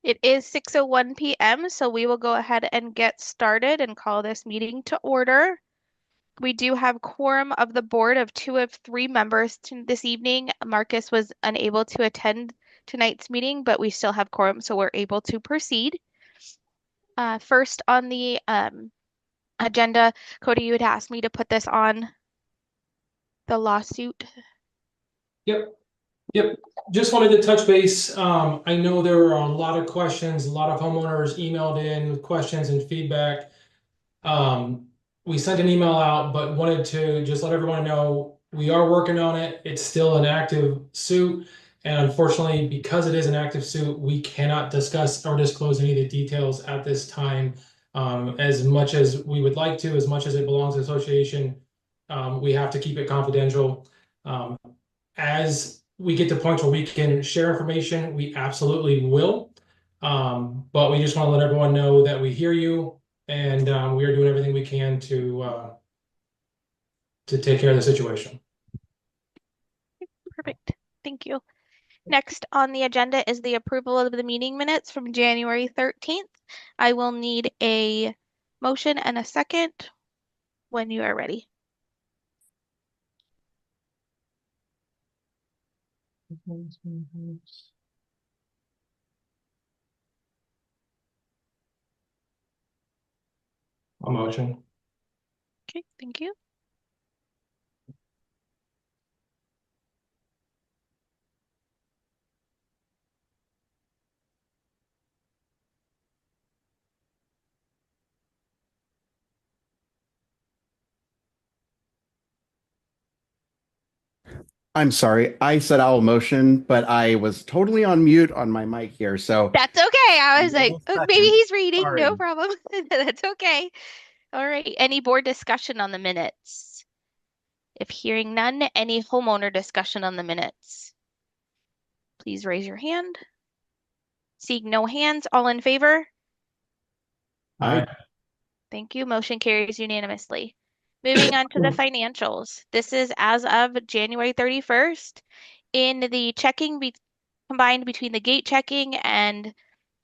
It is 6:01 p.m., so we will go ahead and get started and call this meeting to order. We do have quorum of the board of 2 of 3 members this evening. Marcus was unable to attend tonight's meeting, but we still have quorum, so we're able to proceed. First on the agenda, Cody, you had asked me to put this on the lawsuit. Yep, yep. Just wanted to touch base. I know there were a lot of questions, a lot of homeowners emailed in with questions and feedback. Um, we sent an email out, but wanted to just let everyone know we are working on it. It's still an active suit. And unfortunately, because it is an active suit, we cannot discuss or disclose any of the details at this time. As much as we would like to, as much as it belongs to the association, we have to keep it confidential. Um, as we get to points where we can share information, we absolutely will. But we just want to let everyone know that we hear you and we are doing everything we can to take care of the situation. Perfect. Thank you. Next on the agenda is the approval of the meeting minutes from January 13th. I will need a motion and a second when you are ready. A motion. Okay, thank you. I'm sorry. I said I'll motion, but I was totally on mute on my mic here. So That's okay. I was like, double oh, maybe second. he's reading. No Sorry. problem. That's okay. All right. Any board discussion on the minutes? If hearing none, any homeowner discussion on the minutes? Please raise your hand. Seeing no hands, all in favor? I Thank you. Motion carries unanimously. Moving on to the financials. This is as of January 31st. In the checking combined between the gate checking and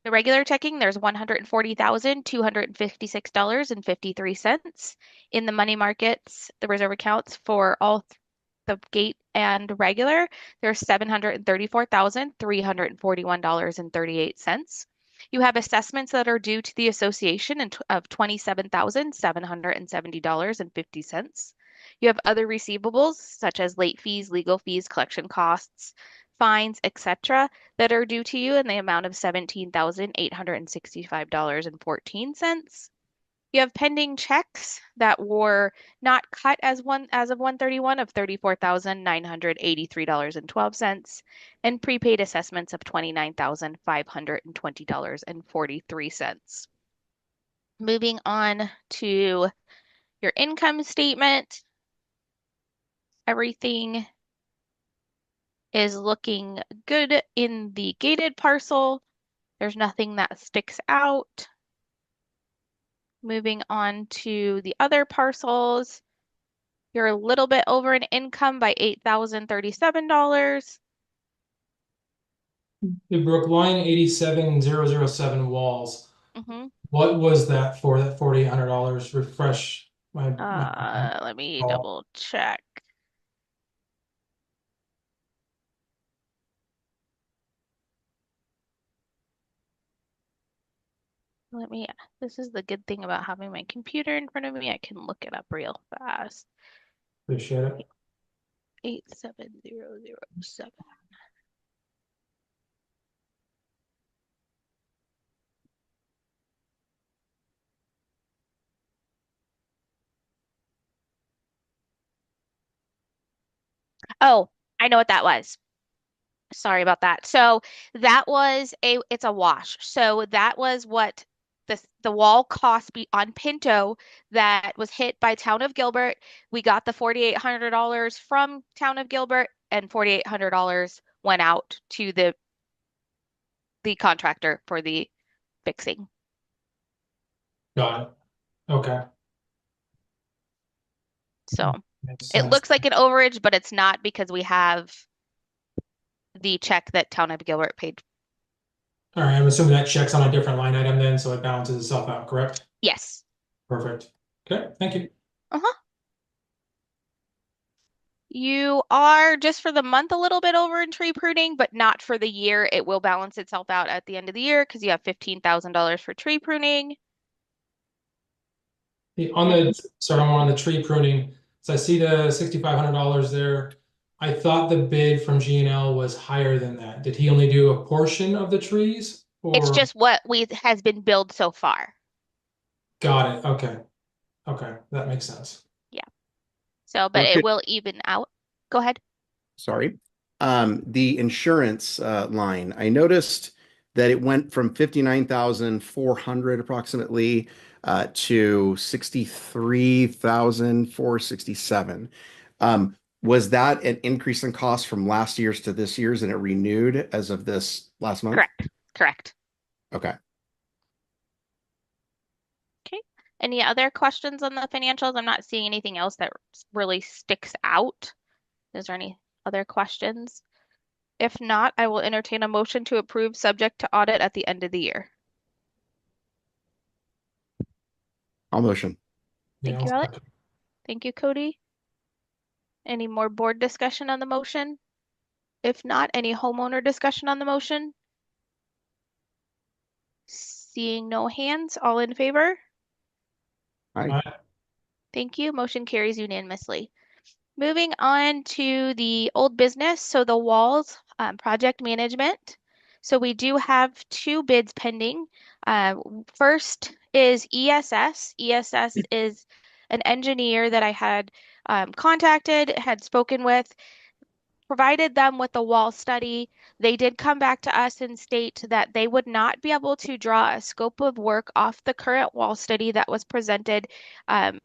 the regular checking, there's $140,256.53. In the money markets, the reserve accounts for all the gate and regular, there's $734,341.38. You have assessments that are due to the association of $27,770.50. You have other receivables such as late fees, legal fees, collection costs, fines, etc., that are due to you in the amount of $17,865.14. You have pending checks that were not cut as of 131 of $34,983.12 and prepaid assessments of $29,520.43. Moving on to your income statement, everything is looking good in the gated parcel. There's nothing that sticks out. Moving on to the other parcels, you're a little bit over an income by $8,037. It broke line 87007 walls. Mm-hmm. What was that for? That $4,800? Refresh my Let me call. double check. This is the good thing about having my computer in front of me. I can look it up real fast. Appreciate it. 87007. Oh, I know what that was. Sorry about that. So it's a wash. So that was what the wall cost be on Pinto that was hit by Town of Gilbert. We got the $4,800 from Town of Gilbert, and $4,800 went out to the contractor for the fixing. Got it. Okay. So Makes it sense. looks like an overage, but it's not because we have the check that Town of Gilbert paid All right, I'm assuming that checks on a different line item then, so it balances itself out, correct? Yes. Perfect. Okay, thank you. Uh-huh. You are just for the month a little bit over in tree pruning, but not for the year. It will balance itself out at the end of the year because you have $15,000 for tree pruning. On And the, sorry, I'm on the tree pruning. So I see the $6,500 there. I thought the bid from G&L was higher than that. Did he only do a portion of the trees it's or? just what we has been billed so far. Got it. Okay. Okay. That makes sense. Yeah. So, but So it will even out. Go ahead. sorry. The insurance line, I noticed that it went from 59,400 approximately to 63,467. Was that an increase in cost from last year's to this year's and it renewed as of this last month? Correct. Correct. Okay. Okay. Any other questions on the financials? I'm not seeing anything else that really sticks out. Is there any other questions? If not, I will entertain a motion to approve subject to audit at the end of the year. I'll motion. Yeah. Thank you, Alec. Thank you, Cody. Any more board discussion on the motion? If not, any homeowner discussion on the motion? Seeing no hands, all in favor? Aye. All right. Thank you. Motion carries unanimously. Moving on to the old business, so the walls project management. So we do have two bids pending. First is ESS. ESS is an engineer that I had contacted, had spoken with, provided them with the wall study. They did come back to us and state that they would not be able to draw a scope of work off the current wall study that was presented. Um,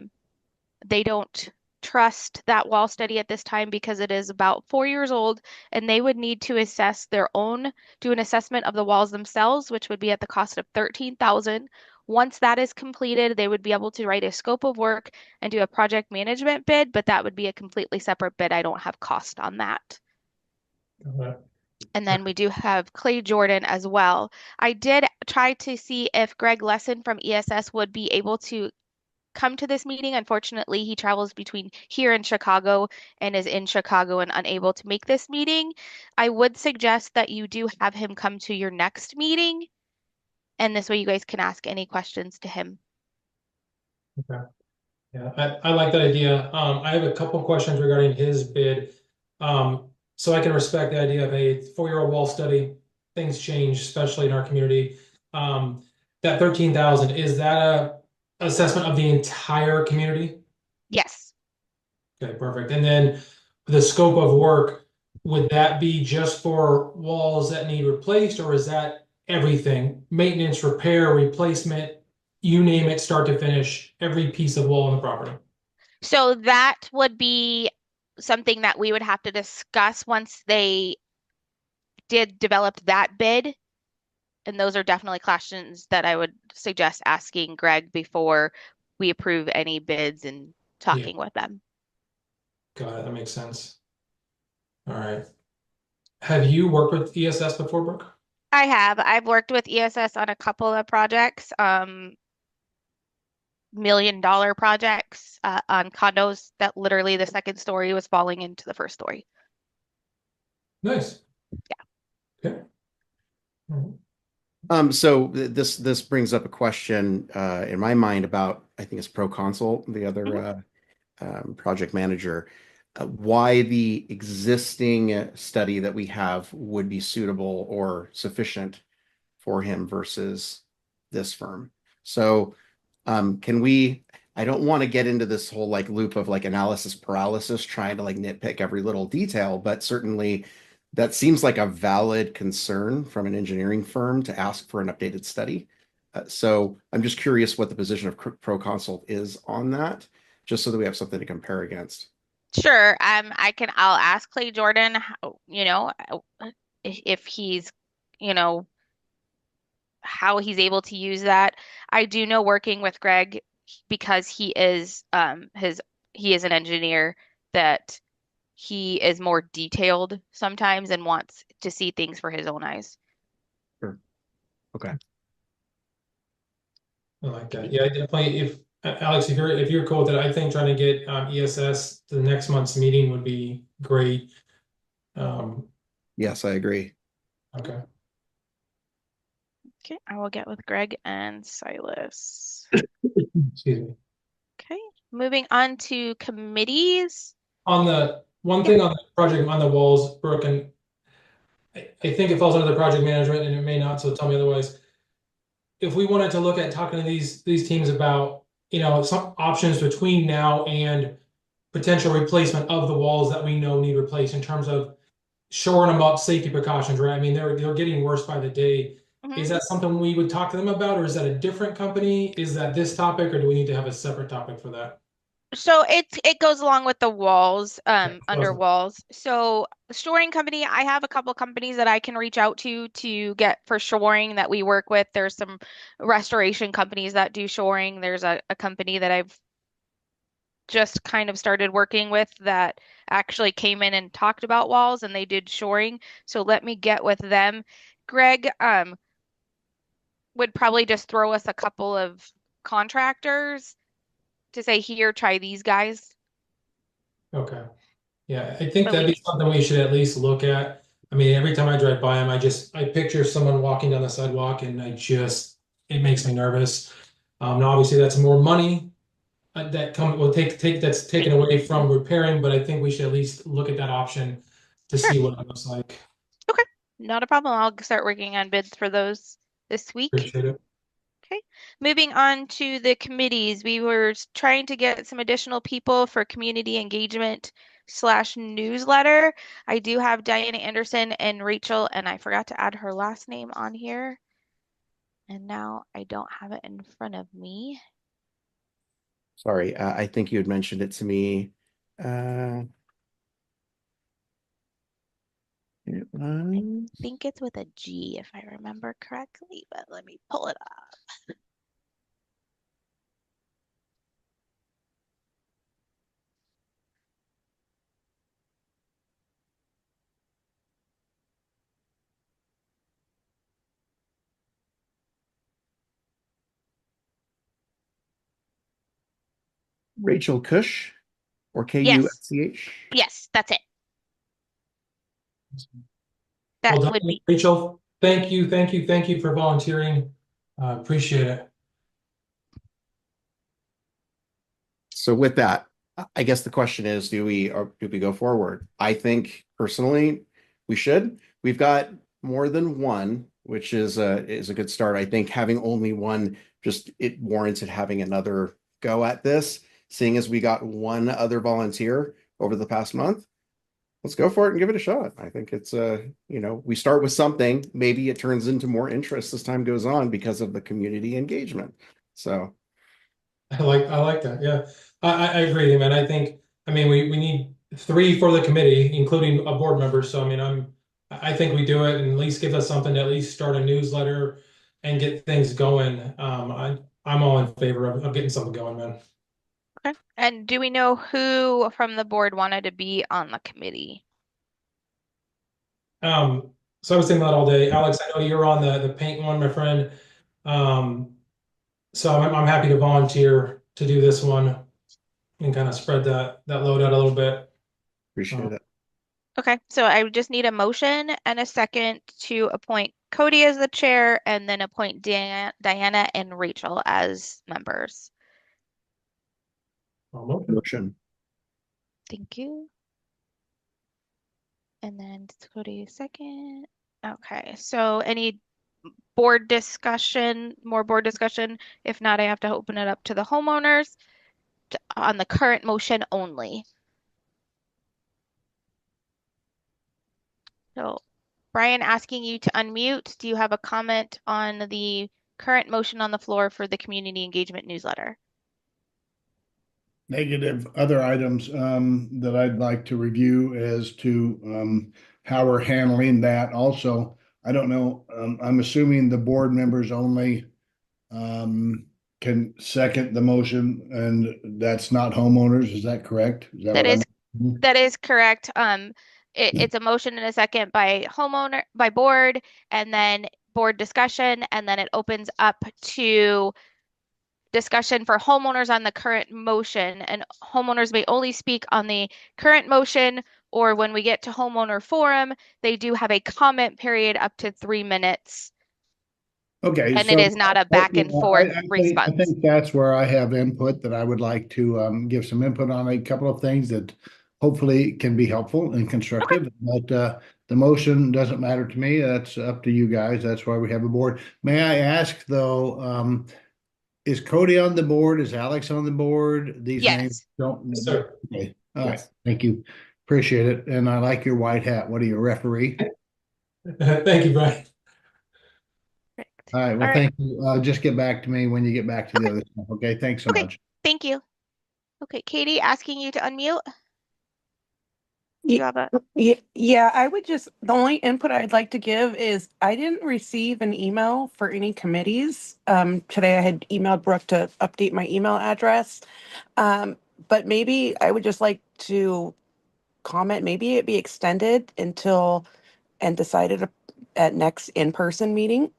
they don't trust that wall study at this time because it is about 4 years old, and they would need to assess their own, do an assessment of the walls themselves, which would be at the cost of 13,000. Once that is completed, they would be able to write a scope of work and do a project management bid, but that would be a completely separate bid. I don't have cost on that. Okay. And then we do have Clay Jordan as well. I did try to see if Greg Lesson from ESS would be able to come to this meeting. Unfortunately, he travels between here and Chicago and is in Chicago and unable to make this meeting. I would suggest that you do have him come to your next meeting, and this way you guys can ask any questions to him. Okay. Yeah, I like that idea. I have a couple questions regarding his bid. So I can respect the idea of a 4-year-old wall study. Things change, especially in our community. That 13,000, is that a assessment of the entire community? Yes. Okay, perfect. And then the scope of work, would that be just for walls that need replaced, or is that everything? Maintenance, repair, replacement, you name it, start to finish, every piece of wall on the property? So that would be something that we would have to discuss once they did develop that bid. And those are definitely questions that I would suggest asking Greg before we approve any bids and Yeah, talking with them. got it. That makes sense. All right. Have you worked with ESS before, Brooke? I have. I've worked with ESS on a couple of projects, $1 million projects, on condos that literally the second story was falling into the first story. Nice. Yeah. Okay. All right. This brings up a question in my mind about I think it's ProConsult, the other Mhm. project manager, why the existing study that we have would be suitable or sufficient for him versus this firm. So, can we? I don't want to get into this whole like loop of like analysis paralysis, trying to like nitpick every little detail, but certainly that seems like a valid concern from an engineering firm to ask for an updated study. So I'm just curious what the position of ProConsult is on that, just so that we have something to compare against. Sure. I'll ask Clay Jordan, if he's, you know, how he's able to use that. I do know working with Greg because he is an engineer that he is more detailed sometimes and wants to see things for his own eyes. Sure. Okay. I like that. Yeah, definitely. If Alex, if you're cool with it, I think trying to get ESS to the next month's meeting would be great. Um, Yes, I agree. okay. Okay, I will get with Greg and Silas. Excuse me. Okay, moving on to committees. On the one Yeah. thing on the project on the walls, Brooke, and I think it falls under the project management and it may not, so tell me otherwise. If we wanted to look at talking to these teams about, some options between now and potential replacement of the walls that we know need replaced in terms of shoring them up, safety precautions, right? I mean, they're getting worse by the day. Mhm. Is that something we would talk to them about, or is that a different company? Is that this topic, or do we need to have a separate topic for that? So it goes along with the walls, Yeah, under walls. So shoring company, I have a couple companies that I can reach out to get for shoring that we work with. There's some restoration companies that do shoring. There's a company that I've just kind of started working with that actually came in and talked about walls and they did shoring. So let me get with them. Greg, would probably just throw us a couple of contractors to say, here, try these guys. Okay. Yeah, I think But that'd we, be something we should at least look at. I mean, every time I drive by them, I picture someone walking down the sidewalk and it makes me nervous. Now obviously that's more money that will take that's taken away from repairing, but I think we should at least look at that option to sure. see what it looks like. Okay. Not a problem. I'll start working on bids for those this week. Appreciate it. Okay. Moving on to the committees, we were trying to get some additional people for community engagement slash newsletter. I do have Diana Anderson and Rachel, and I forgot to add her last name on here. And now I don't have it in front of me. Sorry, I think you had mentioned it to me. It I was think it's with a G if I remember correctly, but let me pull it up. Rachel Cush or Yes, Kusch. yes, that's it. Well That done, would be Rachel. Thank you for volunteering. Appreciate it. So with that, I guess the question is, do we go forward? I think personally we should. We've got more than one, which is a good start. I think having only one just it warranted having another go at this, seeing as we got one other volunteer over the past month. Let's go for it and give it a shot. I think it's we start with something, maybe it turns into more interest as time goes on because of the community engagement. So I like that. Yeah, I agree, man. I mean, we need three for the committee, including a board member. So, I mean, I think we do it and at least give us something to at least start a newsletter and get things going. I'm all in favor of getting something going, man. okay. And do we know who from the board wanted to be on the committee? So I was thinking about all day. Alex, I know you're on the paint one, my friend. Um, so I'm happy to volunteer to do this one and kind of spread that load out a little bit. appreciate it. Okay, so I would just need a motion and a second to appoint Cody as the chair and then appoint Diana and Rachel as members. Motion. Thank you. And then Cody second. Okay, so any board discussion, more board discussion? If not, I have to open it up to the homeowners on the current motion only. So Brian asking you to unmute. Do you have a comment on the current motion on the floor for the community engagement newsletter? Negative other items that I'd like to review as to how we're handling that. Also, I don't know, I'm assuming the board members only can second the motion, and that's not homeowners. Is that correct? Is that That what is I'm? that is correct. It's a motion and a second by homeowner by board, and then board discussion, and then it opens up to discussion for homeowners on the current motion, and homeowners may only speak on the current motion, or when we get to homeowner forum, they do have a comment period up to 3 minutes, Okay, and it so is not a back and forth I response. think that's where I have input that I would like to give some input on a couple of things that hopefully can be helpful and constructive. But the motion doesn't matter to me. That's up to you guys. That's why we have a board. May I ask though, is Cody on the board? Is Alex on the board? These names Yes. don't. Yes, sir. Okay. Yes. Thank you. Appreciate it. And I like your white hat. What are you, a referee? Thank you, Brian. Perfect. All right. Well, All right. thank you. Just get back to me when you get back to the other stuff. Okay. Thanks so Okay. much. Thank you. Okay, Katie, asking you to unmute. You have a Yeah, I would just, the only input I'd like to give is I didn't receive an email for any committees. Today I had emailed Brooke to update my email address. But maybe I would just like to comment, maybe it be extended until and decided at next in-person meeting.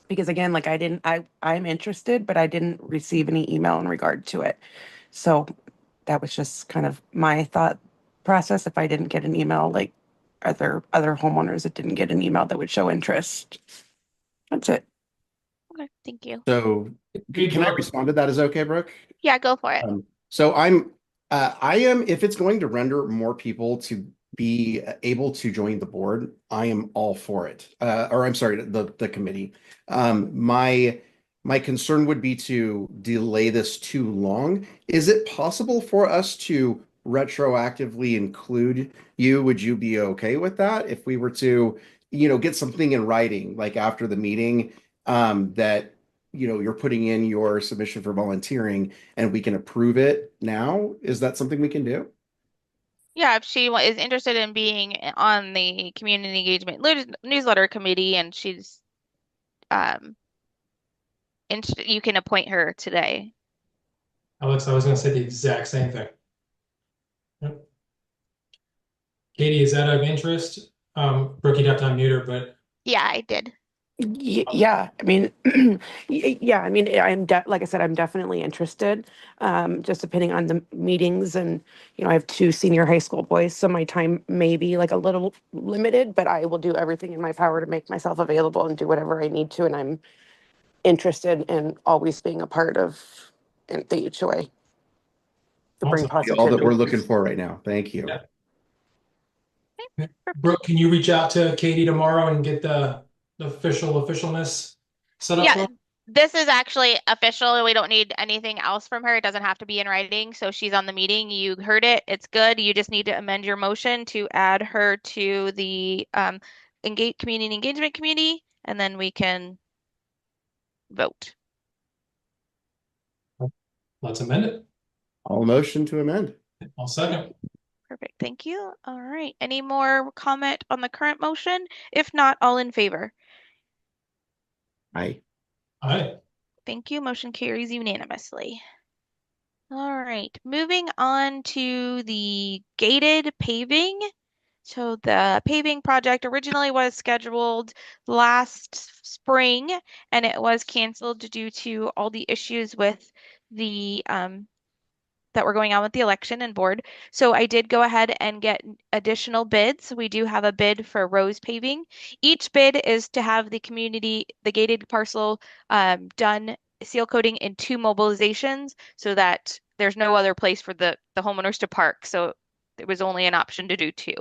Because again, like I'm interested, but I didn't receive any email in regard to it. So that was just kind of my thought process. If I didn't get an email, like other homeowners that didn't get an email that would show interest. That's it. okay, thank you. So can I respond to that? Is okay, Brooke? Yeah, go for it. So I am, if it's going to render more people to be able to join the board, I am all for it. Or I'm sorry, the committee. My concern would be to delay this too long. Is it possible for us to retroactively include you? Would you be okay with that if we were to, get something in writing, like after the meeting, that you're putting in your submission for volunteering and we can approve it now? Is that something we can do? Yeah, if she is interested in being on the community engagement newsletter committee and she's you can appoint her today. Alex, I was going to say the exact same thing. Yep. Katie, is that of interest? Brooke, you'd have to unmute her, but Yeah, I did. Yeah, I mean, yeah, I mean, like I said, I'm definitely interested. Just depending on the meetings, and I have two senior high school boys, so my time may be like a little limited, but I will do everything in my power to make myself available and do whatever I need to. And I'm interested in always being a part of the HOA to bring awesome. All that positivity. we're looking for right now. Thank you. Yeah. Brooke, can you reach out to Katie tomorrow and get the officialness set up for Yeah, her? this is actually official. We don't need anything else from her. It doesn't have to be in writing. So she's on the meeting. You heard it. It's good. You just need to amend your motion to add her to the community engagement committee, and then we can vote. Let's amend it. All motion to amend. I'll second. Perfect. Thank you. All right. Any more comment on the current motion? If not, all in favor. Aye. Aye. Thank you. Motion carries unanimously. All right. Moving on to the gated paving. So the paving project originally was scheduled last spring, and it was canceled due to all the issues with the that were going on with the election and board. So I did go ahead and get additional bids. We do have a bid for Rose paving. Each bid is to have the gated parcel done seal coating in 2 mobilizations so that there's no other place for the homeowners to park. So there was only an option to do 2.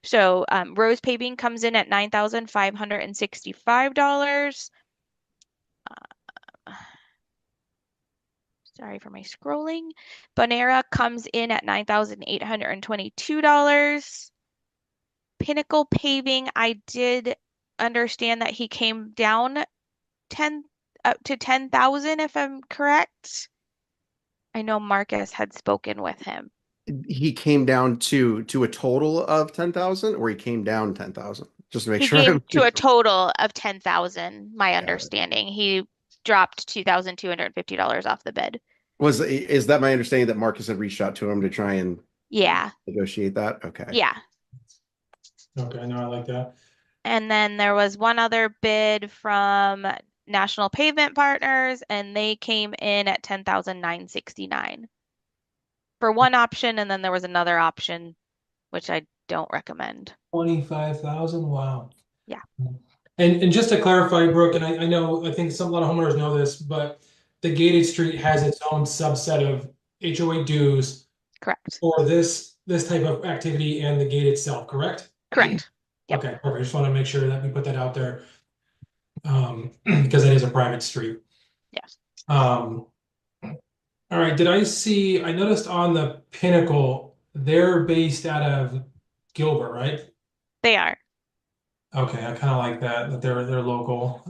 So Rose paving comes in at $9,565. Sorry for my scrolling. Bonera comes in at $9,822. Pinnacle Paving, I did understand that he came down up to 10,000 if I'm correct. I know Marcus had spoken with him. He came down to a total of 10,000, or he came down 10,000? Just to make He sure. came to a total of 10,000, my it. understanding. He dropped $2,250 off the bid. Is that my understanding that Marcus had reached out to him to try and Yeah. negotiate that? Okay. Yeah. Okay, no, I like that. And then there was one other bid from National Pavement Partners, and they came in at 10,969 for one option, and then there was another option, which I don't recommend. 25,000. Wow. Yeah. And just to clarify, Brooke, and I know I think a lot of homeowners know this, but the gated street has its own subset of HOA dues Correct. for this type of activity and the gate itself, correct? Correct. Yep. Okay, perfect. Just want to make sure that we put that out there. Because that is a private street. Yes. All right, I noticed on the Pinnacle, they're based out of Gilbert, right? They are. Okay, I kind of like that they're local.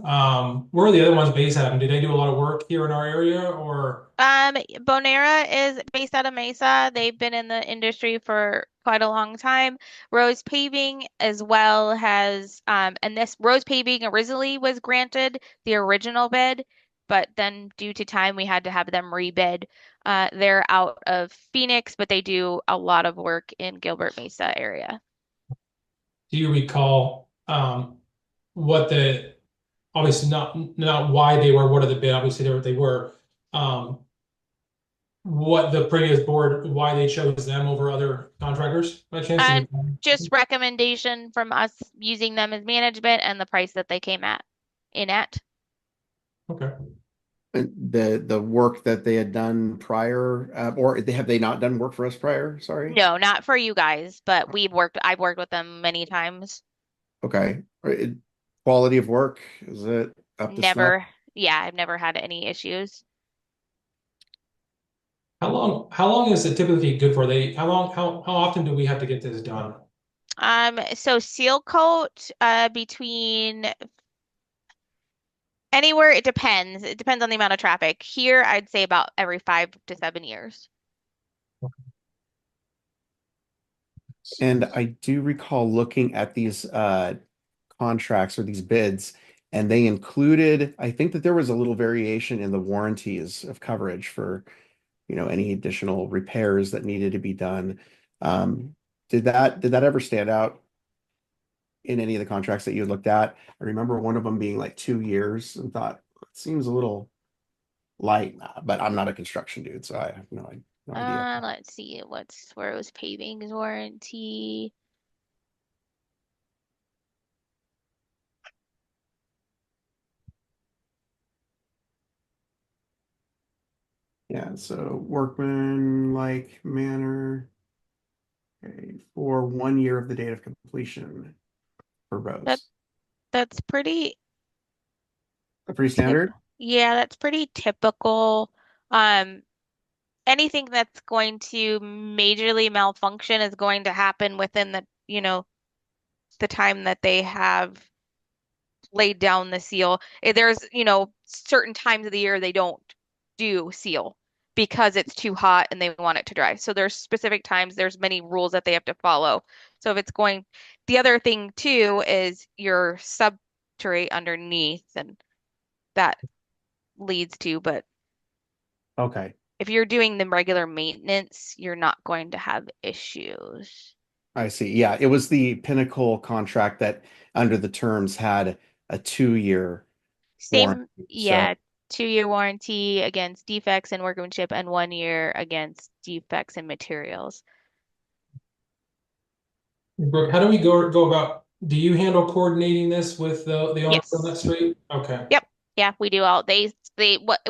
Where are the other ones based out of? Do they do a lot of work here in our area or? Bonera is based out of Mesa. They've been in the industry for quite a long time. Rose Paving as well has, and this Rose Paving originally was granted the original bid, but then due to time, we had to have them rebid. They're out of Phoenix, but they do a lot of work in Gilbert Mesa area. Do you recall what the obviously not why they were awarded the bid, obviously they were what the previous board why they chose them over other contractors by chance? Just recommendation from us using them as management and the price that they came in at. Okay. The work that they had done prior, or have they not done work for us prior? Sorry. No, not for you guys, but I've worked with them many times. Okay. Quality of work, is it up to snuff? Never, yeah, I've never had any issues. How long is it typically good for? How often do we have to get this done? So seal coat, between anywhere, it depends. It depends on the amount of traffic. Here, I'd say about every 5 to 7 years. And I do recall looking at these contracts or these bids, and they included, I think that there was a little variation in the warranties of coverage for, any additional repairs that needed to be done. Did that ever stand out in any of the contracts that you looked at? I remember one of them being like 2 years and thought, it seems a little light, but I'm not a construction dude, so I have no idea. Let's see where it was paving's warranty. Yeah, so workman-like manner. Okay, for 1 year of the date of completion for roads. That's pretty Pretty standard? Yeah, that's pretty typical. Um, Anything that's going to majorly malfunction is going to happen within the time that they have laid down the seal. There's, certain times of the year they don't do seal because it's too hot and they want it to dry. So there's specific times, there's many rules that they have to follow. So if it's going, the other thing too is your substrate underneath, and that leads to, but Okay, if you're doing the regular maintenance, you're not going to have issues. I see. Yeah, it was the Pinnacle contract that under the terms had a 2 year Same, warranty. So, yeah, 2-year warranty against defects and workmanship and 1 year against defects in materials. Brooke, how do we go about? Do you handle coordinating this with the owner Yes. on that street? Okay. Yep. Yeah, we do all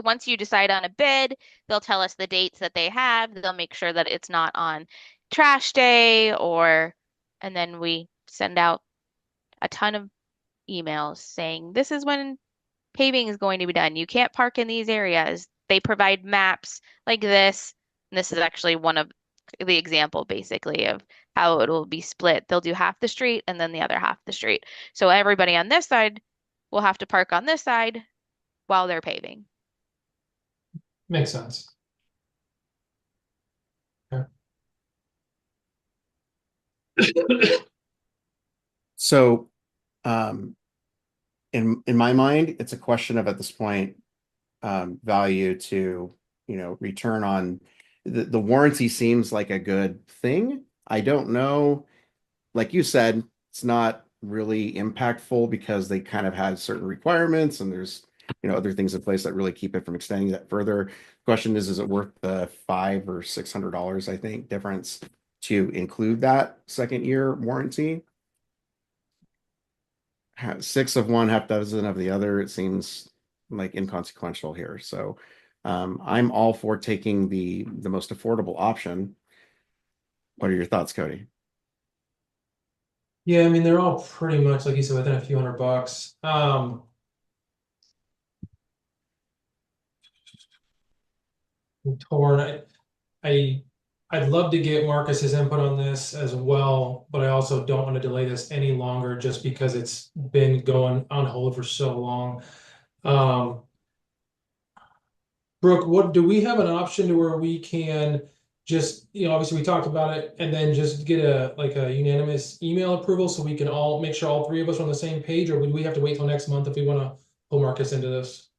once you decide on a bid, they'll tell us the dates that they have. They'll make sure that it's not on trash day and then we send out a ton of emails saying this is when paving is going to be done. You can't park in these areas. They provide maps like this. And this is actually one of the example basically of how it will be split. They'll do half the street and then the other half the street. So everybody on this side will have to park on this side while they're paving. Makes sense. Okay. so in my mind, it's a question of at this point value to return on the warranty seems like a good thing. I don't know, like you said, it's not really impactful because they kind of had certain requirements and there's, other things in place that really keep it from extending that further. Question is it worth the $500 or $600, I think, difference to include that second year warranty? 6 of one, half dozen of the other, it seems like inconsequential here. So I'm all for taking the most affordable option. What are your thoughts, Cody? Yeah, I mean, they're all pretty much, like you said, within a few $100. I'm torn. I I'd love to get Marcus's input on this as well, but I also don't want to delay this any longer just because it's been going on hold for so long. Brooke, what do we have an option to where we can just, obviously we talked about it and then just get a unanimous email approval so we can all make sure all three of us are on the same page, or would we have to wait till next month if we want to pull Marcus into this?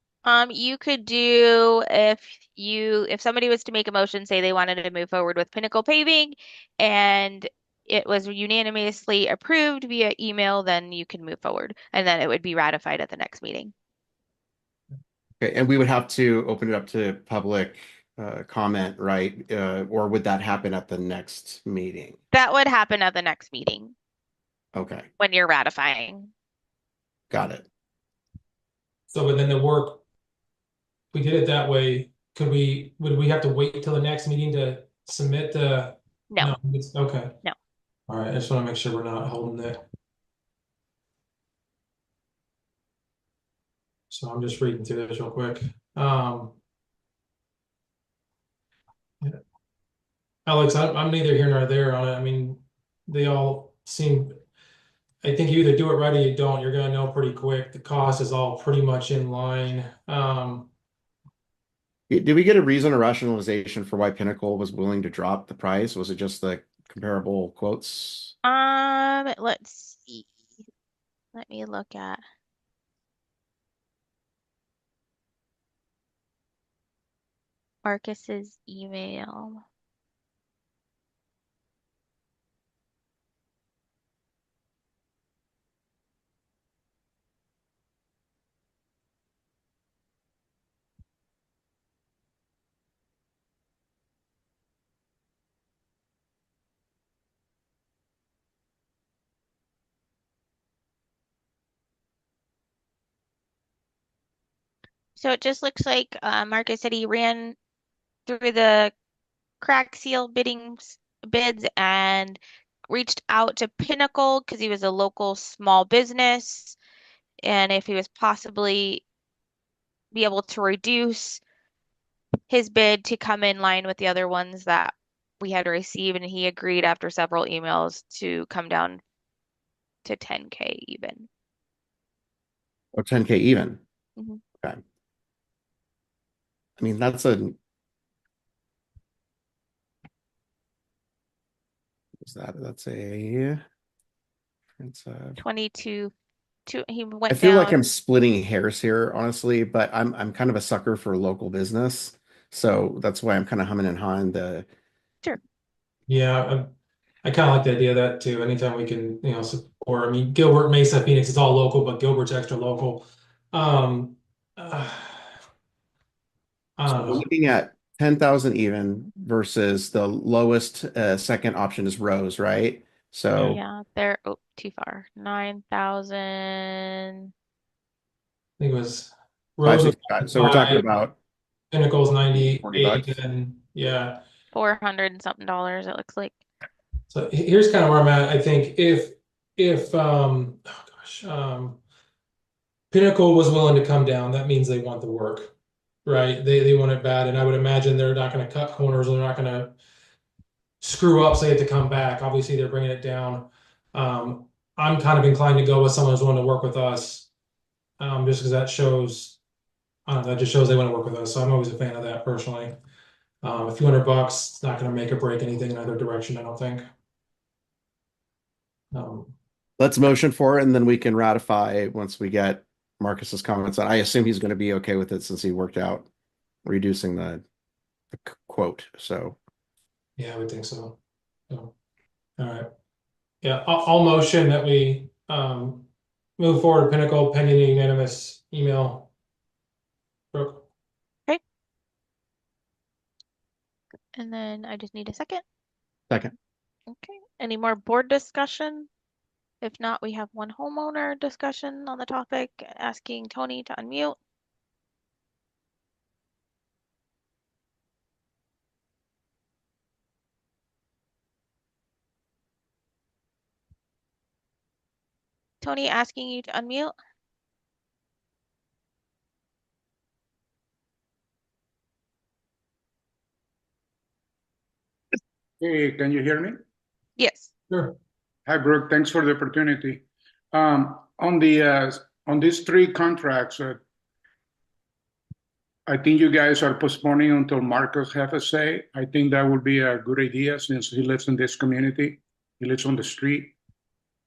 You could do if somebody was to make a motion, say they wanted to move forward with Pinnacle Paving and it was unanimously approved via email, then you can move forward and then it would be ratified at the next meeting. Okay, and we would have to open it up to public comment, right? Or would that happen at the next meeting? That would happen at the next meeting Okay, when you're ratifying. got it. So, but then we did it that way, would we have to wait till the next meeting to submit the? No, Okay. no. All right, I just want to make sure we're not holding it. So I'm just reading through this real quick. Alex, I'm neither here nor there on it. I mean, they all seem, I think you either do it right or you don't. You're gonna know pretty quick. The cost is all pretty much in line. Did we get a reason or rationalization for why Pinnacle was willing to drop the price? Was it just the comparable quotes? Let's see. Let me look at. Marcus's email. So it just looks like Marcus said he ran through the crack seal bids and reached out to Pinnacle because he was a local small business and if he was possibly be able to reduce his bid to come in line with the other ones that we had received, and he agreed after several emails to come down to 10K even. Or 10K even? Mhm. Okay. I mean, that's a it's 22 he I went feel like down. I'm splitting hairs here, honestly, but I'm kind of a sucker for local business. So that's why I'm kind of humming and hawing Sure. Yeah, I kind of like the idea of that too. Anytime we can, support. I mean, Gilbert, Mesa, Phoenix, it's all local, but Gilbert's extra local. Uh, I So don't we're know. looking at 10,000 even versus the lowest second option is Rose, right? So Yeah, they're too far. 9,000. I think it was Rose was 565. So we're talking 5, about Pinnacle's 40 98, bucks. and yeah. 400 and something dollars, it looks like. So here's kind of where I'm at. I think if oh gosh, Pinnacle was willing to come down, that means they want the work, right? They want it bad, and I would imagine they're not going to cut corners, or they're not going to screw up, say it to come back. Obviously, they're bringing it down. I'm kind of inclined to go with someone who's willing to work with us, just because that shows, I don't know, that just shows they want to work with us. So I'm always a fan of that personally. A few $100, it's not going to make or break anything in either direction, I don't think. Let's motion for it, and then we can ratify once we get Marcus's comments. I assume he's going to be okay with it since he worked out reducing the quote. So Yeah, I would think so. So, all right. Yeah, I'll motion that we move forward Pinnacle pending a unanimous email. Brooke? And then I just need a second. Second. Okay. Any more board discussion? If not, we have one homeowner discussion on the topic, asking Tony to unmute. Tony asking you to unmute. Hey, can you hear me? Yes. Sure. Hi, Brooke. Thanks for the opportunity. On these three contracts, I think you guys are postponing until Marcus have a say. I think that would be a good idea since he lives in this community. He lives on the street.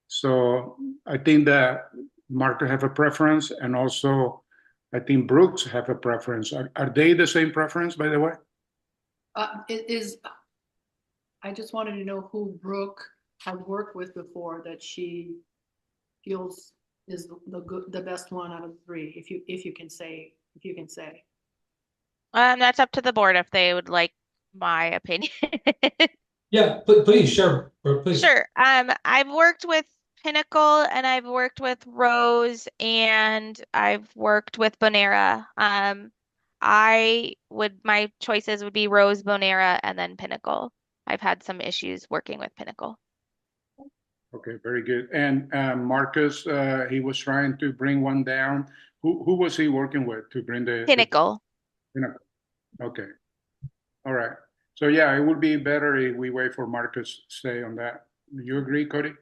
So I think that Marcus have a preference, and also I think Brooks have a preference. Are they the same preference, by the way? I just wanted to know who Brooke had worked with before that she feels is the best one out of the three, if you can say. That's up to the board if they would like my opinion. Yeah, please share, Brooke, please. Sure. I've worked with Pinnacle and I've worked with Rose and I've worked with Bonera. My choices would be Rose, Bonera, and then Pinnacle. I've had some issues working with Pinnacle. Okay, very good. And Marcus, he was trying to bring one down. Who was he working with to bring the Pinnacle. Pinnacle? Okay. All right. So yeah, it would be better if we wait for Marcus to say on that. Do you agree, Cody?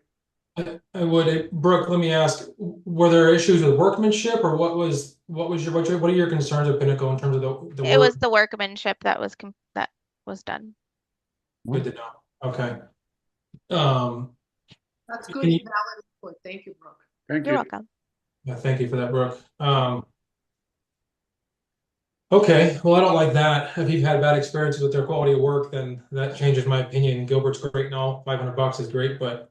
I would. Brooke, let me ask, were there issues with workmanship, or what are your concerns with Pinnacle in terms of the It work? was the workmanship that was done. Good to know. Okay. That's Can good you- valid input. Thank you, Brooke. Thank You're you. welcome. Yeah, thank you for that, Brooke. Okay, well, I don't like that. If you've had bad experiences with their quality of work, then that changes my opinion. Gilbert's great and all, $500 is great, but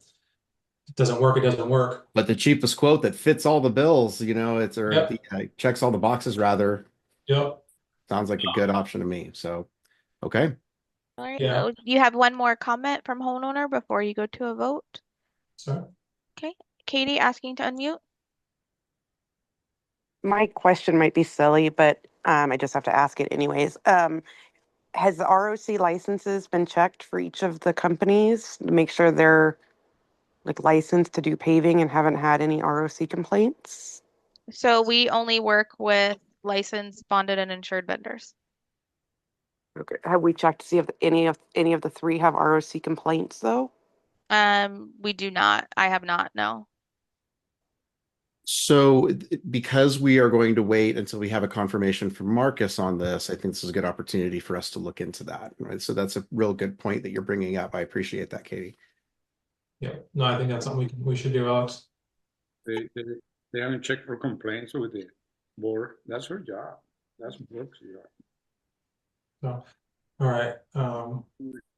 it doesn't work, it doesn't work. But the cheapest quote that fits all the bills, Yep. checks all the boxes rather, Yep. sounds like a good option to me. So, okay. All right. Yeah. Well, you have one more comment from homeowner before you go to a vote. Sorry. Okay. Katie asking to unmute. My question might be silly, but I just have to ask it anyways. Has the ROC licenses been checked for each of the companies to make sure they're like licensed to do paving and haven't had any ROC complaints? So we only work with licensed, bonded, and insured vendors. Okay. Have we checked to see if any of the three have ROC complaints though? We do not. I have not, no. So because we are going to wait until we have a confirmation from Marcus on this, I think this is a good opportunity for us to look into that. Right? So that's a real good point that you're bringing up. I appreciate that, Katie. Yeah, no, I think that's something we should do, Alex. They haven't checked for complaints with the board. That's her job. That's Brooks' job. So, all right.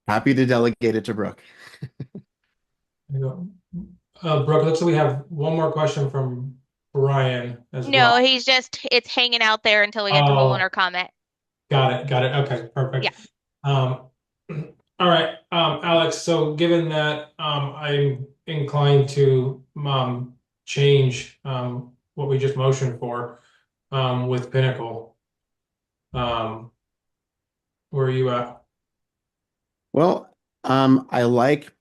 Happy to delegate it to Brooke. There you go. Brooke, looks like we have one more question from Brian as No, well. it's hanging out there until we get to Oh. homeowner comment. Got it. Okay, perfect. Yeah. All right, Alex, so given that I'm inclined to change what we just motioned for with Pinnacle. Where are you at? Well, I like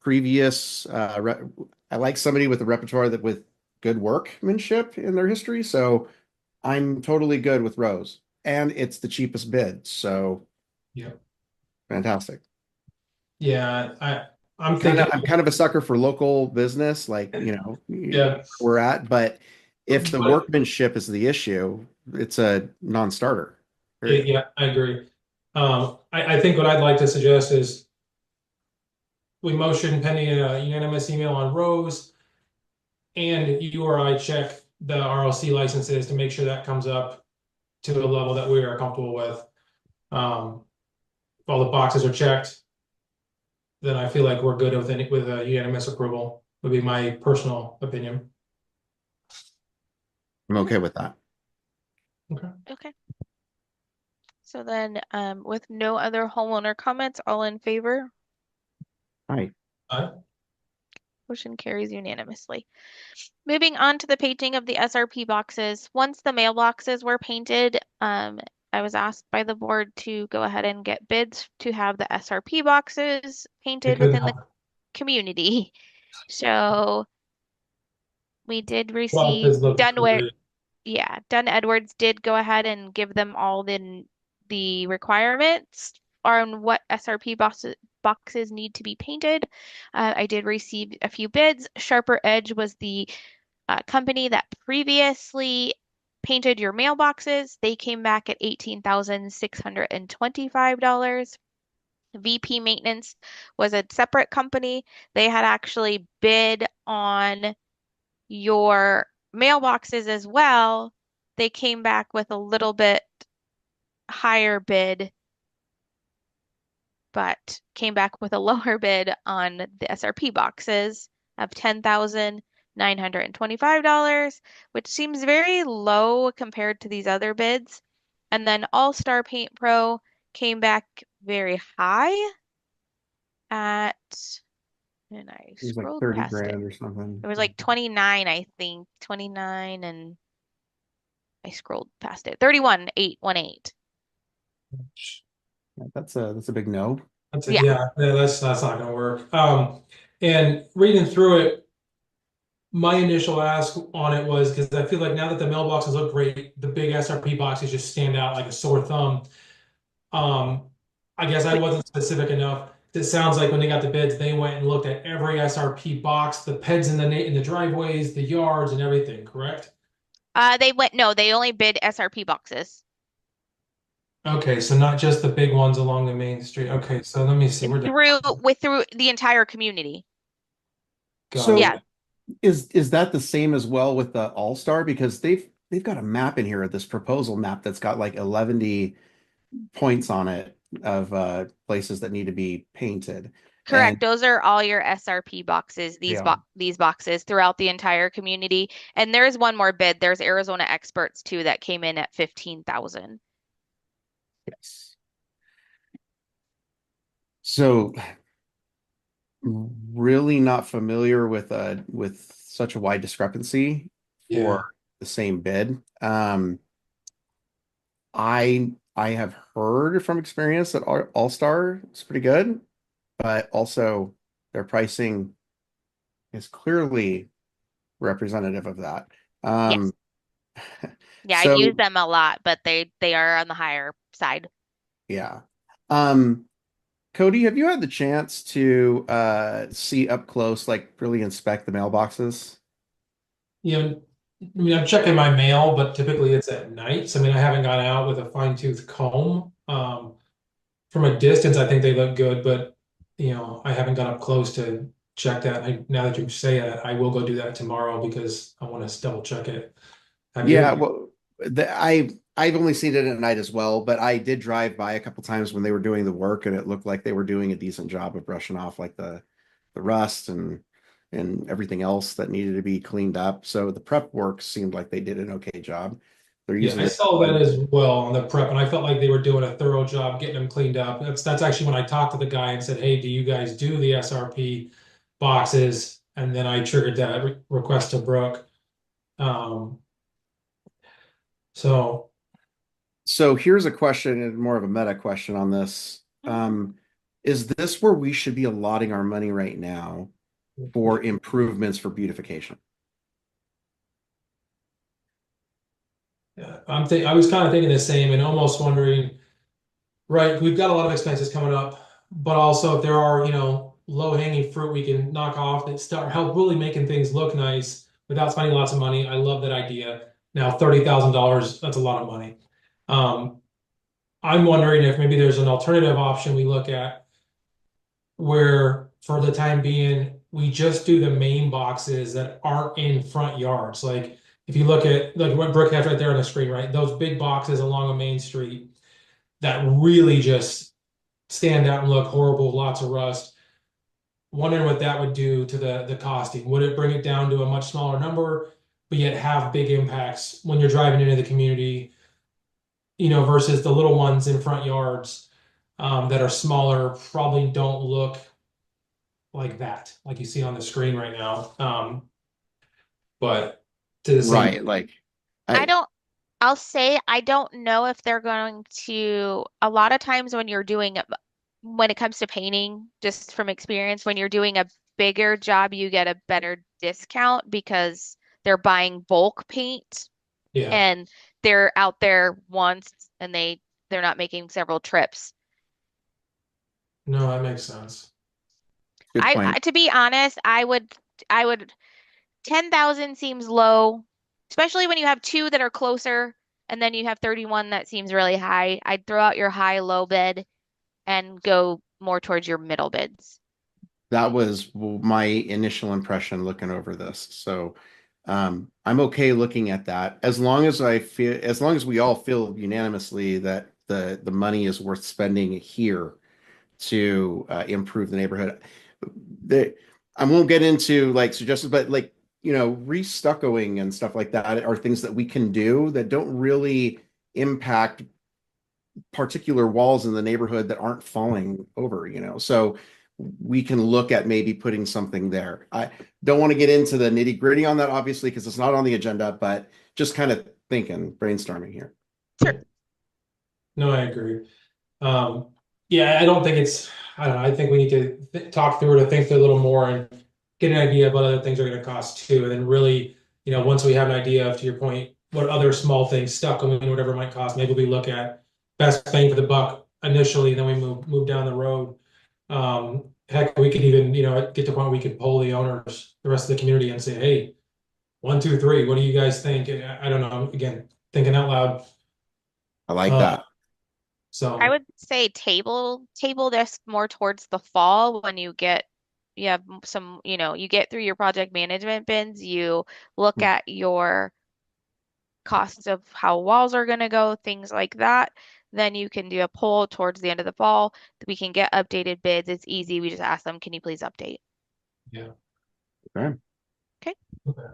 I like somebody with a repertoire with good workmanship in their history. So I'm totally good with Rose, and it's the cheapest bid. So Yeah. Fantastic. Yeah, I'm thinking. I'm kind of a sucker for local business, Yeah. we're at, but if the workmanship is the issue, it's a non-starter. Yeah, I agree. I think what I'd like to suggest is we motion pending a unanimous email on Rose, and you or I check the RLC licenses to make sure that comes up to a level that we are comfortable with. If all the boxes are checked, then I feel like we're good with a unanimous approval, would be my personal opinion. I'm okay with that. Okay. So then, with no other homeowner comments, all in favor? All right. Motion carries unanimously. Moving on to the painting of the SRP boxes. Once the mailboxes were painted, I was asked by the board to go ahead and get bids to have the SRP boxes painted within the community. So we did receive Dunn Edwards did go ahead and give them all the requirements on what SRP boxes need to be painted. I did receive a few bids. Sharper Edge was the company that previously painted your mailboxes. They came back at $18,625. VP Maintenance was a separate company. They had actually bid on your mailboxes as well. They came back with a little bit higher bid, but came back with a lower bid on the SRP boxes of $10,925, which seems very low compared to these other bids. And then All Star Paint Pro came back very high at, and I It was like scrolled 30 past it. grand or something. It was like 29, I think, 29, and I scrolled past it. 31,818. Yeah, that's a big no. Yeah. That's not gonna work. And reading through it, my initial ask on it was because I feel like now that the mailboxes look great, the big SRP boxes just stand out like a sore thumb. I guess I wasn't specific enough. It sounds like when they got the bids, they went and looked at every SRP box, the PEDs in the driveways, the yards, and everything. Correct? They only bid SRP boxes. Okay, so not just the big ones along the main street. Okay, so let me see. Through the entire community. So Yeah. is that the same as well with the All-Star? Because they've got a map in here, this proposal map that's got like 11 points on it of places that need to be painted. Correct. And Those are all your SRP boxes, these boxes throughout the entire community. And there's one more bid. There's Arizona Experts too that came in at 15,000. yes. So really not familiar with such a wide discrepancy for the same bid. I have heard from experience that All-Star is pretty good, but also their pricing is clearly representative of that. Yes. Yeah, I've So used them a lot, but they are on the higher side. yeah. Cody, have you had the chance to see up close, like really inspect the mailboxes? I mean, I'm checking my mail, but typically it's at night. So, I mean, I haven't gone out with a fine-tooth comb. From a distance, I think they look good, but I haven't gone up close to check that. Now that you say that, I will go do that tomorrow because I want to double check it. Have Yeah, you? well, I've only seen it at night as well, but I did drive by a couple times when they were doing the work, and it looked like they were doing a decent job of brushing off like the rust and everything else that needed to be cleaned up. So the prep work seemed like they did an okay job. They're Yeah, using I it. saw that as well on the prep, and I felt like they were doing a thorough job getting them cleaned up. That's actually when I talked to the guy and said, "Hey, do you guys do the SRP boxes?" And then I triggered that request to Brooke. Um, so So here's a question, and more of a meta question on this. Is this where we should be allotting our money right now for improvements for beautification? yeah, I was kind of thinking the same and almost wondering, right, we've got a lot of expenses coming up, but also if there are, low-hanging fruit we can knock off that start help really making things look nice without spending lots of money. I love that idea. Now, $30,000, that's a lot of money. I'm wondering if maybe there's an alternative option we look at where for the time being, we just do the main boxes that aren't in front yards. Like if you look at like what Brooke has right there on the screen, right? Those big boxes along a main street that really just stand out and look horrible, lots of rust. Wondering what that would do to the costing. Would it bring it down to a much smaller number? but yet have big impacts when you're driving into the community, versus the little ones in front yards that are smaller, probably don't look like that, like you see on the screen right now. But to the same, Right, like I I don't, I'll say I don't know if they're going to, a lot of times when it comes to painting, just from experience, when you're doing a bigger job, you get a better discount because they're buying bulk paint yeah, and they're out there once and they're not making several trips. no, that makes sense. good point. To be honest, I would 10,000 seems low, especially when you have two that are closer and then you have 31 that seems really high. I'd throw out your high low bid and go more towards your middle bids. That was my initial impression looking over this. So I'm okay looking at that as long as as long as we all feel unanimously that the money is worth spending here to improve the neighborhood. The, I won't get into like suggestions, but like, restuccoing and stuff like that are things that we can do that don't really impact particular walls in the neighborhood that aren't falling over. So we can look at maybe putting something there. I don't want to get into the nitty gritty on that, obviously, because it's not on the agenda, but just kind of thinking, brainstorming here. Sure. No, I agree. Yeah, I don't think I don't know. I think we need to talk through it, to think through it a little more and get an idea of what other things are going to cost too. And then really, once we have an idea of, to your point, what other small things stuck, whatever it might cost, maybe we look at best bang for the buck initially, then we move down the road. Heck, we could even, get to the point where we could poll the owners, the rest of the community, and say, hey, 1, 2, 3, what do you guys think? And I don't know. Again, thinking out loud. I like that. So I would say table this more towards the fall when you have some, you get through your project management bins, you look at your costs of how walls are going to go, things like that. Then you can do a poll towards the end of the fall. We can get updated bids. It's easy. We just ask them, can you please update? yeah. Okay. Okay. Okay.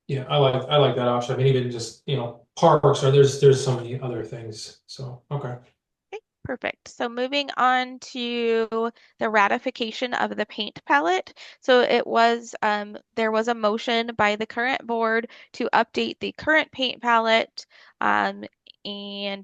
Yeah, I like that option. I mean, even just, parks, or there's so many other things. So, okay. Okay, perfect. So moving on to the ratification of the paint palette. So there was a motion by the current board to update the current paint palette. And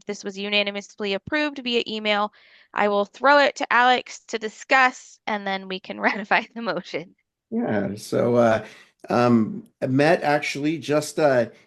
this was unanimously approved via email. I will throw it to Alex to discuss and then we can ratify the motion. Yeah, so I met actually just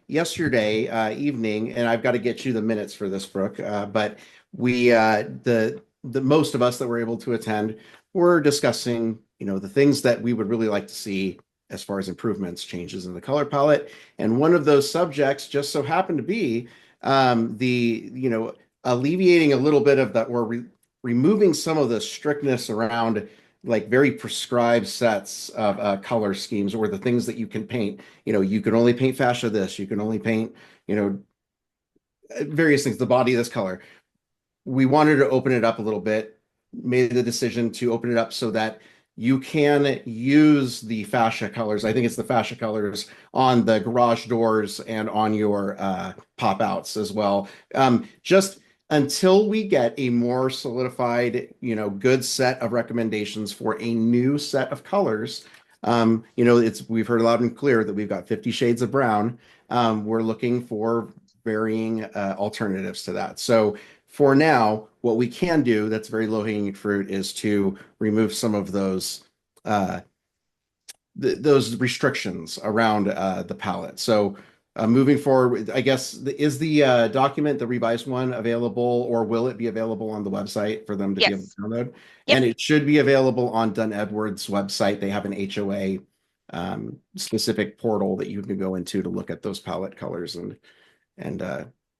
yesterday evening, and I've got to get you the minutes for this, Brooke. But we the most of us that were able to attend were discussing, the things that we would really like to see as far as improvements, changes in the color palette. And one of those subjects just so happened to be the, alleviating a little bit of that, or removing some of the strictness around like very prescribed sets of color schemes, or the things that you can paint. You can only paint fascia this, you can only paint, various things, the body of this color. We wanted to open it up a little bit, made the decision to open it up so that you can use the fascia colors. I think it's the fascia colors on the garage doors and on your pop outs as well. Just until we get a more solidified, good set of recommendations for a new set of colors. We've heard loud and clear that we've got 50 shades of brown. We're looking for varying alternatives to that. So for now, what we can do that's very low-hanging fruit is to remove some of those those restrictions around the palette. So moving forward, I guess, is the document, the revised one, available, or will it be available on the website for them to be able to Yes. download? Yep. And it should be available on Dunn Edwards' website. They have an HOA specific portal that you can go into to look at those palette colors and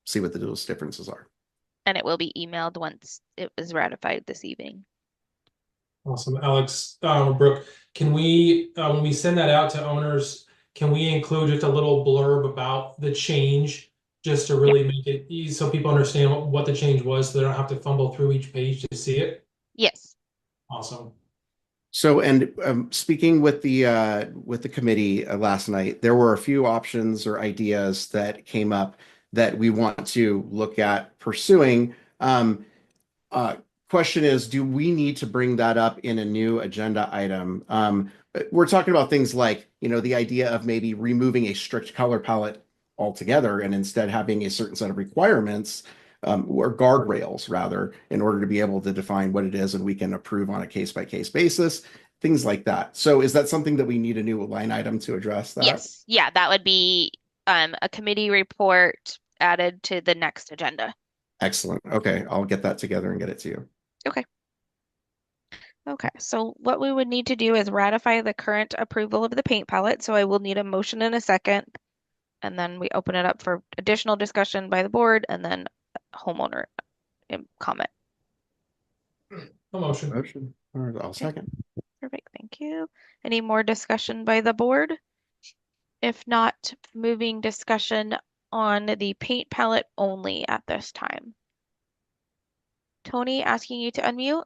see what those differences are. And it will be emailed once it was ratified this evening. Awesome. Alex, Brooke, can we, when we send that out to owners, can we include just a little blurb about the change, just to really make it easy so people understand what the change was, so they don't have to fumble through each page to see it? Yes. Awesome. So, and speaking with the committee last night, there were a few options or ideas that came up that we want to look at pursuing. Uh, Question is, do we need to bring that up in a new agenda item? We're talking about things like, the idea of maybe removing a strict color palette altogether and instead having a certain set of requirements, or guardrails rather, in order to be able to define what it is and we can approve on a case-by-case basis, things like that. So is that something that we need a new line item to address that? Yes, yeah, that would be a committee report added to the next agenda. Excellent. Okay, I'll get that together and get it to you. Okay. Okay, so what we would need to do is ratify the current approval of the paint palette. So I will need a motion in a second. And then we open it up for additional discussion by the board and then homeowner comment. A motion. Motion. All right, I'll second. Perfect, thank you. Any more discussion by the board? If not, moving discussion on the paint palette only at this time. Tony, asking you to unmute.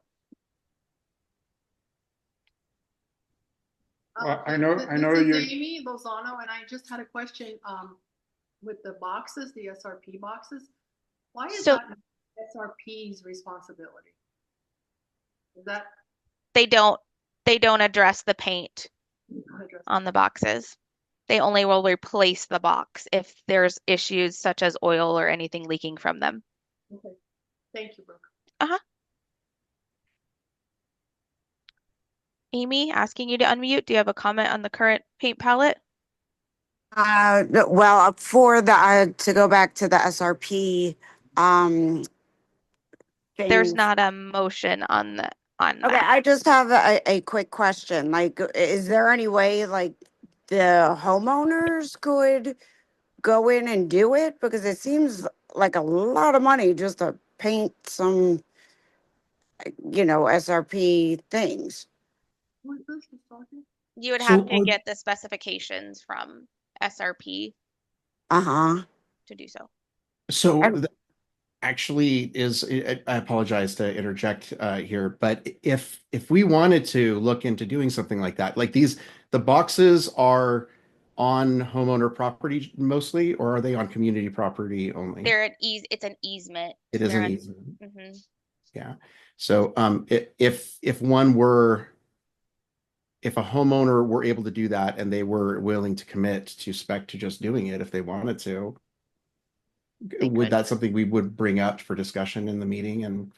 I know This you're. is Amy Lozano, and I just had a question, with the boxes, the SRP boxes. Why is So- that SRP's responsibility? Is that? They don't address the paint on the boxes. They only will replace the box if there's issues such as oil or anything leaking from them. Okay, thank you, Brooke. Amy, asking you to unmute. Do you have a comment on the current paint palette? No, well, for the to go back to the SRP, There's things. not a motion on Okay, that. I just have a quick question. Like, is there any way like the homeowners could go in and do it? Because it seems like a lot of money just to paint some, SRP things. Who is this who's talking? You would So, have to get the specifications from SRP Uh-huh. to do so. So And- actually I apologize to interject here, but if we wanted to look into doing something like that, like the boxes are on homeowner property mostly, or are they on community property only? It's an easement. It is They're an on- easement. Mhm. Yeah. So if a homeowner were able to do that and they were willing to commit to spec to just doing it if they wanted to, would could. that something we would bring up for discussion in the meeting and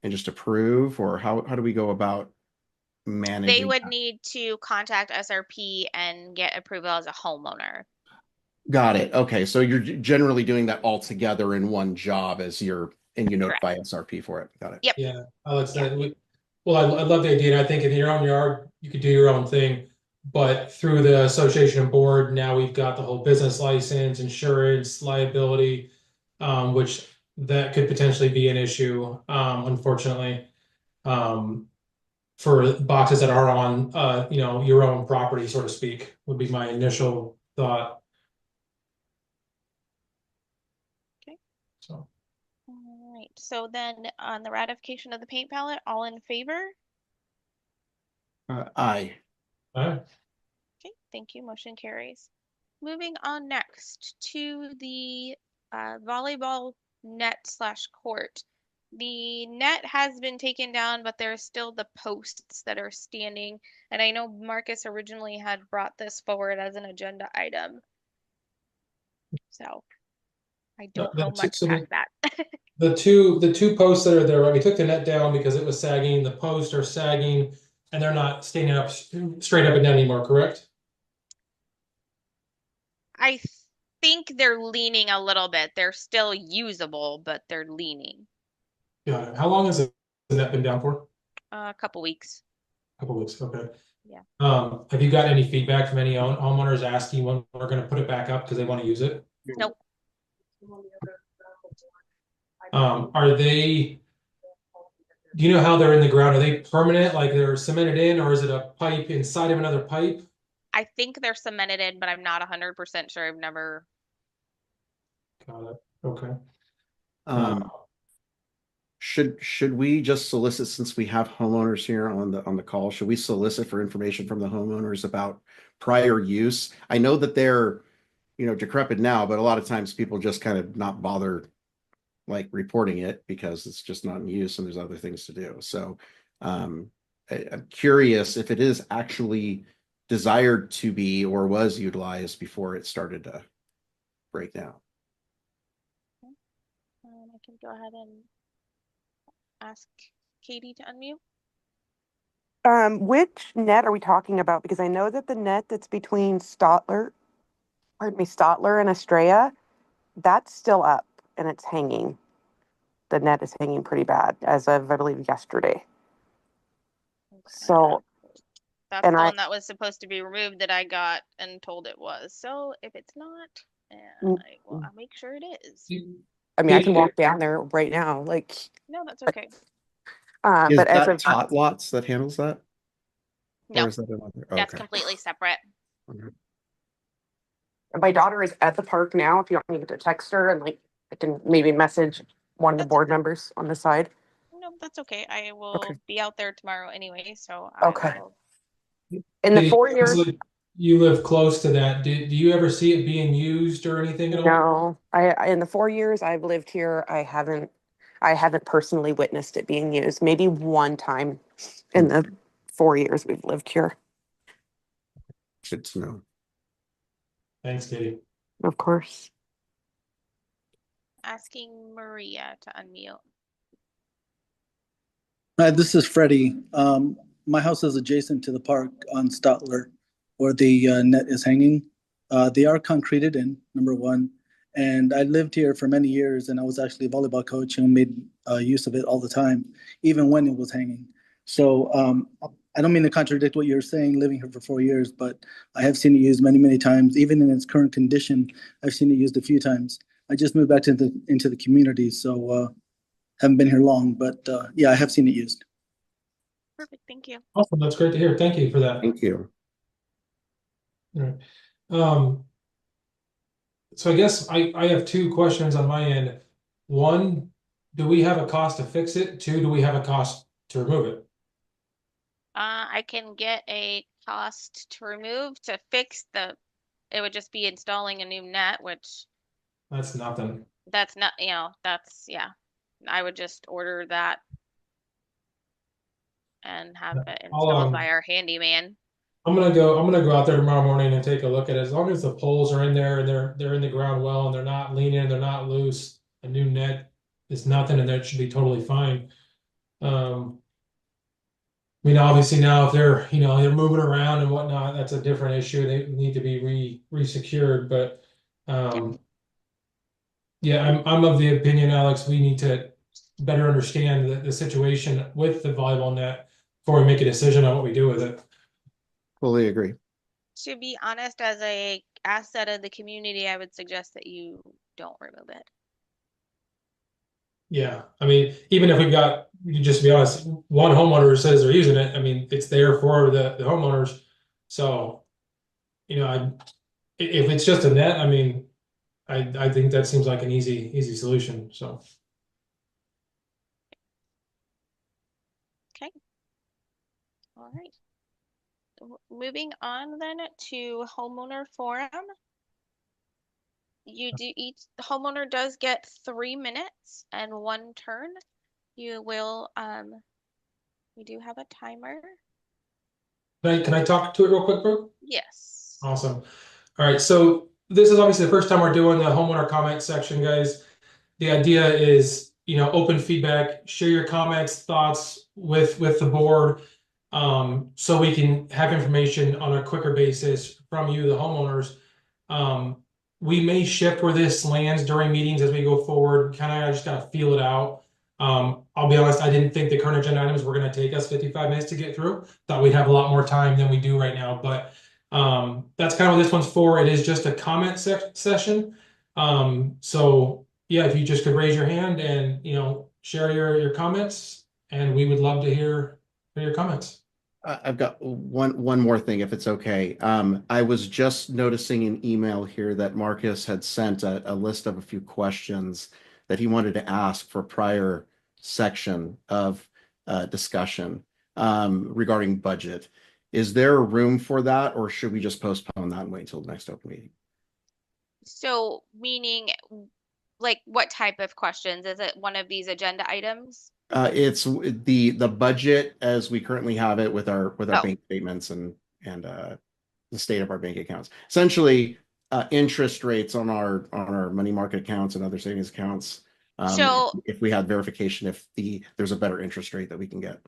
just approve, or how do we go about managing They would that? need to contact SRP and get approval as a homeowner. Got it. Okay, so you're generally doing that all together in one job and you notify SRP for it. Got it. Yep. Yeah, Alex, I love the idea. And I think in your own yard, you could do your own thing. But through the association board, now we've got the whole business license, insurance, liability, which that could potentially be an issue, unfortunately, for boxes that are on, your own property, so to speak, would be my initial thought. Okay. So, All right. So then on the ratification of the paint palette, all in favor? Aye. Okay, thank you. Motion carries. Moving on next to the volleyball net/court. The net has been taken down, but there's still the posts that are standing. And I know Marcus originally had brought this forward as an agenda item. So I don't know much past that. The two posts that are there, right, we took the net down because it was sagging. The posts are sagging and they're not standing up straight up and down anymore, correct? I think they're leaning a little bit. They're still usable, but they're leaning. Got it. How long has the net been down for? A couple weeks. A couple weeks. Okay. Yeah. Have you got any feedback from any homeowners asking when we're going to put it back up because they want to use it? Nope. Are they? Do you know how they're in the ground? Are they permanent, like they're cemented in, or is it a pipe inside of another pipe? I think they're cemented in, but I'm not 100% sure. I've never. Got it. Okay. Should we just solicit, since we have homeowners here on the call, should we solicit for information from the homeowners about prior use? I know that they're, decrepit now, but a lot of times people just kind of not bother like reporting it because it's just not in use and there's other things to do. So I'm curious if it is actually desired to be or was utilized before it started to break down. I can go ahead and ask Katie to unmute. Which net are we talking about? Because I know that the net that's between Stotler and Estrella, that's still up and it's hanging. The net is hanging pretty bad as of, I believe, yesterday. Okay. So, that's the one that was supposed to be removed that I got and told it was. So if it's not, I'll make sure it is. I mean, I can walk down there right now. Like, no, that's okay. Is but as that of Tot Lots that handles that? No, Or is that another? that's Okay. completely separate. my daughter is at the park now. If you want me to text her and like, I can maybe message one of the board members on the side. No, that's okay. I will be out there tomorrow anyway, so Okay. will. In the 4 years, you live close to that. Do you ever see it being used or anything at all? no. I in the 4 years I've lived here, I haven't personally witnessed it being used. Maybe one time in the 4 years we've lived here. Good to know. Thanks, Katie. Of course. Asking Maria to unmute. Hi, this is Freddie. My house is adjacent to the park on Stotler, where the net is hanging. They are concreted in, number one. And I lived here for many years, and I was actually a volleyball coach and made use of it all the time, even when it was hanging. So I don't mean to contradict what you're saying, living here for 4 years, but I have seen it used many, many times. Even in its current condition, I've seen it used a few times. I just moved back into the community, so haven't been here long, but yeah, I have seen it used. Perfect, thank you. Awesome, that's great to hear. Thank you for that. Thank you. All right. So I guess I have two questions on my end. One, do we have a cost to fix it? Two, do we have a cost to remove it? I can get a cost to remove. To fix it would just be installing a new net, which That's nothing. that's not, yeah. I would just order that and have it installed by our handyman. I'm gonna go out there tomorrow morning and take a look at it. As long as the poles are in there and they're in the ground well and they're not leaning, they're not loose, a new net is nothing, and that should be totally fine. I mean, obviously now if they're moving around and whatnot, that's a different issue. They need to be re-secured. But yeah, I'm of the opinion, Alex, we need to better understand the situation with the volleyball net before we make a decision on what we do with it. Fully agree. To be honest, as a asset of the community, I would suggest that you don't remove it. Yeah, I mean, even if we've got, just to be honest, one homeowner who says they're using it, I mean, it's there for the homeowners. So, if it's just a net, I mean, I think that seems like an easy solution. So. Okay. All right. Moving on then to homeowner forum. Each homeowner does get 3 minutes and 1 turn. You will we do have a timer. Can I talk to it real quick, Brooke? Yes. Awesome. All right, so this is obviously the first time we're doing the homeowner comment section, guys. The idea is, open feedback, share your comments, thoughts with the board, so we can have information on a quicker basis from you, the homeowners. We may shift where this lands during meetings as we go forward. I just gotta feel it out. I'll be honest, I didn't think the current agenda items were gonna take us 55 minutes to get through. Thought we'd have a lot more time than we do right now, but that's kind of what this one's for. It is just a comment session. So yeah, if you just could raise your hand and share your comments, and we would love to hear your comments. I've got one more thing, if it's okay. I was just noticing an email here that Marcus had sent a list of a few questions that he wanted to ask for prior section of discussion regarding budget. Is there room for that, or should we just postpone that and wait until the next open meeting? So meaning like what type of questions? Is it one of these agenda items? It's the budget as we currently have it with our Oh. bank statements and the state of our bank accounts. Essentially, interest rates on our money market accounts and other savings accounts. So if we had verification, if there's a better interest rate that we can get.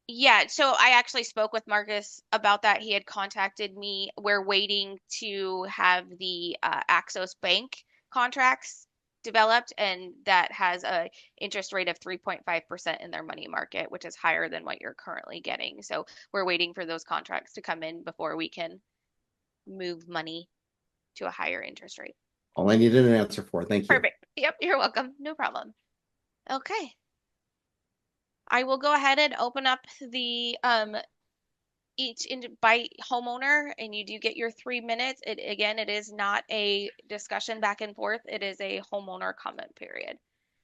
yeah, so I actually spoke with Marcus about that. He had contacted me. We're waiting to have the Axos Bank contracts developed, and that has a interest rate of 3.5% in their money market, which is higher than what you're currently getting. So we're waiting for those contracts to come in before we can move money to a higher interest rate. All I needed an answer for. Thank you. Perfect. Yep, you're welcome. No problem. Okay. I will go ahead and open up the each by homeowner, and you do get your 3 minutes. It is not a discussion back and forth. It is a homeowner comment period.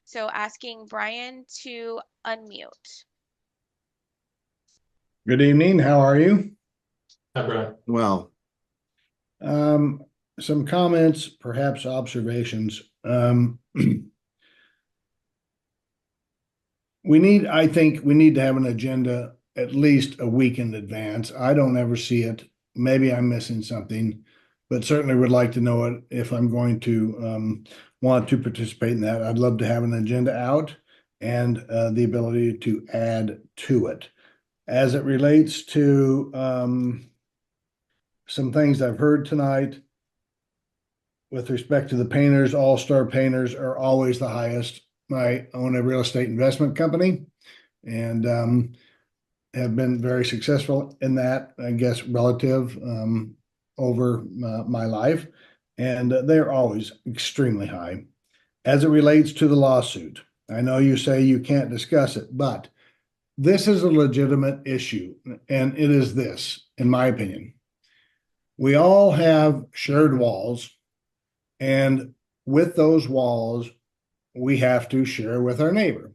So asking Brian to unmute. Good evening. How are you? Hi, Brian. Well, some comments, perhaps observations. I think we need to have an agenda at least a week in advance. I don't ever see it. Maybe I'm missing something, but certainly would like to know it if I'm going to want to participate in that. I'd love to have an agenda out and the ability to add to it. As it relates to some things I've heard tonight with respect to the painters, all-star painters are always the highest. I own a real estate investment company and have been very successful in that, I guess, relative over my life. And they're always extremely high. As it relates to the lawsuit, I know you say you can't discuss it, but this is a legitimate issue. And it is this, in my opinion. We all have shared walls, and with those walls, we have to share with our neighbor.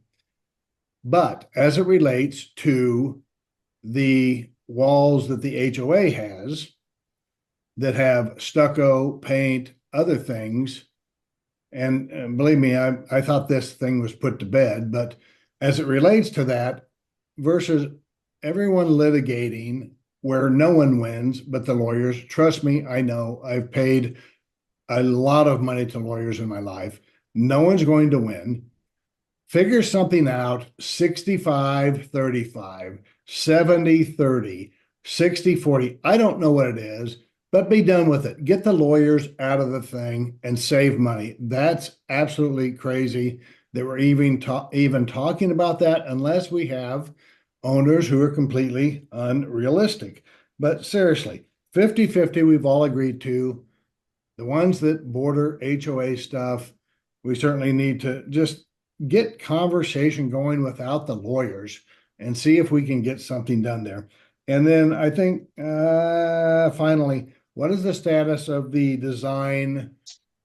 But as it relates to the walls that the HOA has that have stucco, paint, other things, and believe me, I thought this thing was put to bed, but as it relates to that versus everyone litigating where no one wins but the lawyers, trust me, I know, I've paid a lot of money to lawyers in my life. No one's going to win. Figure something out, 65-35, 70-30, 60-40. I don't know what it is, but be done with it. Get the lawyers out of the thing and save money. That's absolutely crazy that we're even talking about that unless we have owners who are completely unrealistic. But seriously, 50-50 we've all agreed to. The ones that border HOA stuff, we certainly need to just get conversation going without the lawyers and see if we can get something done there. And then I think finally, what is the status of the design?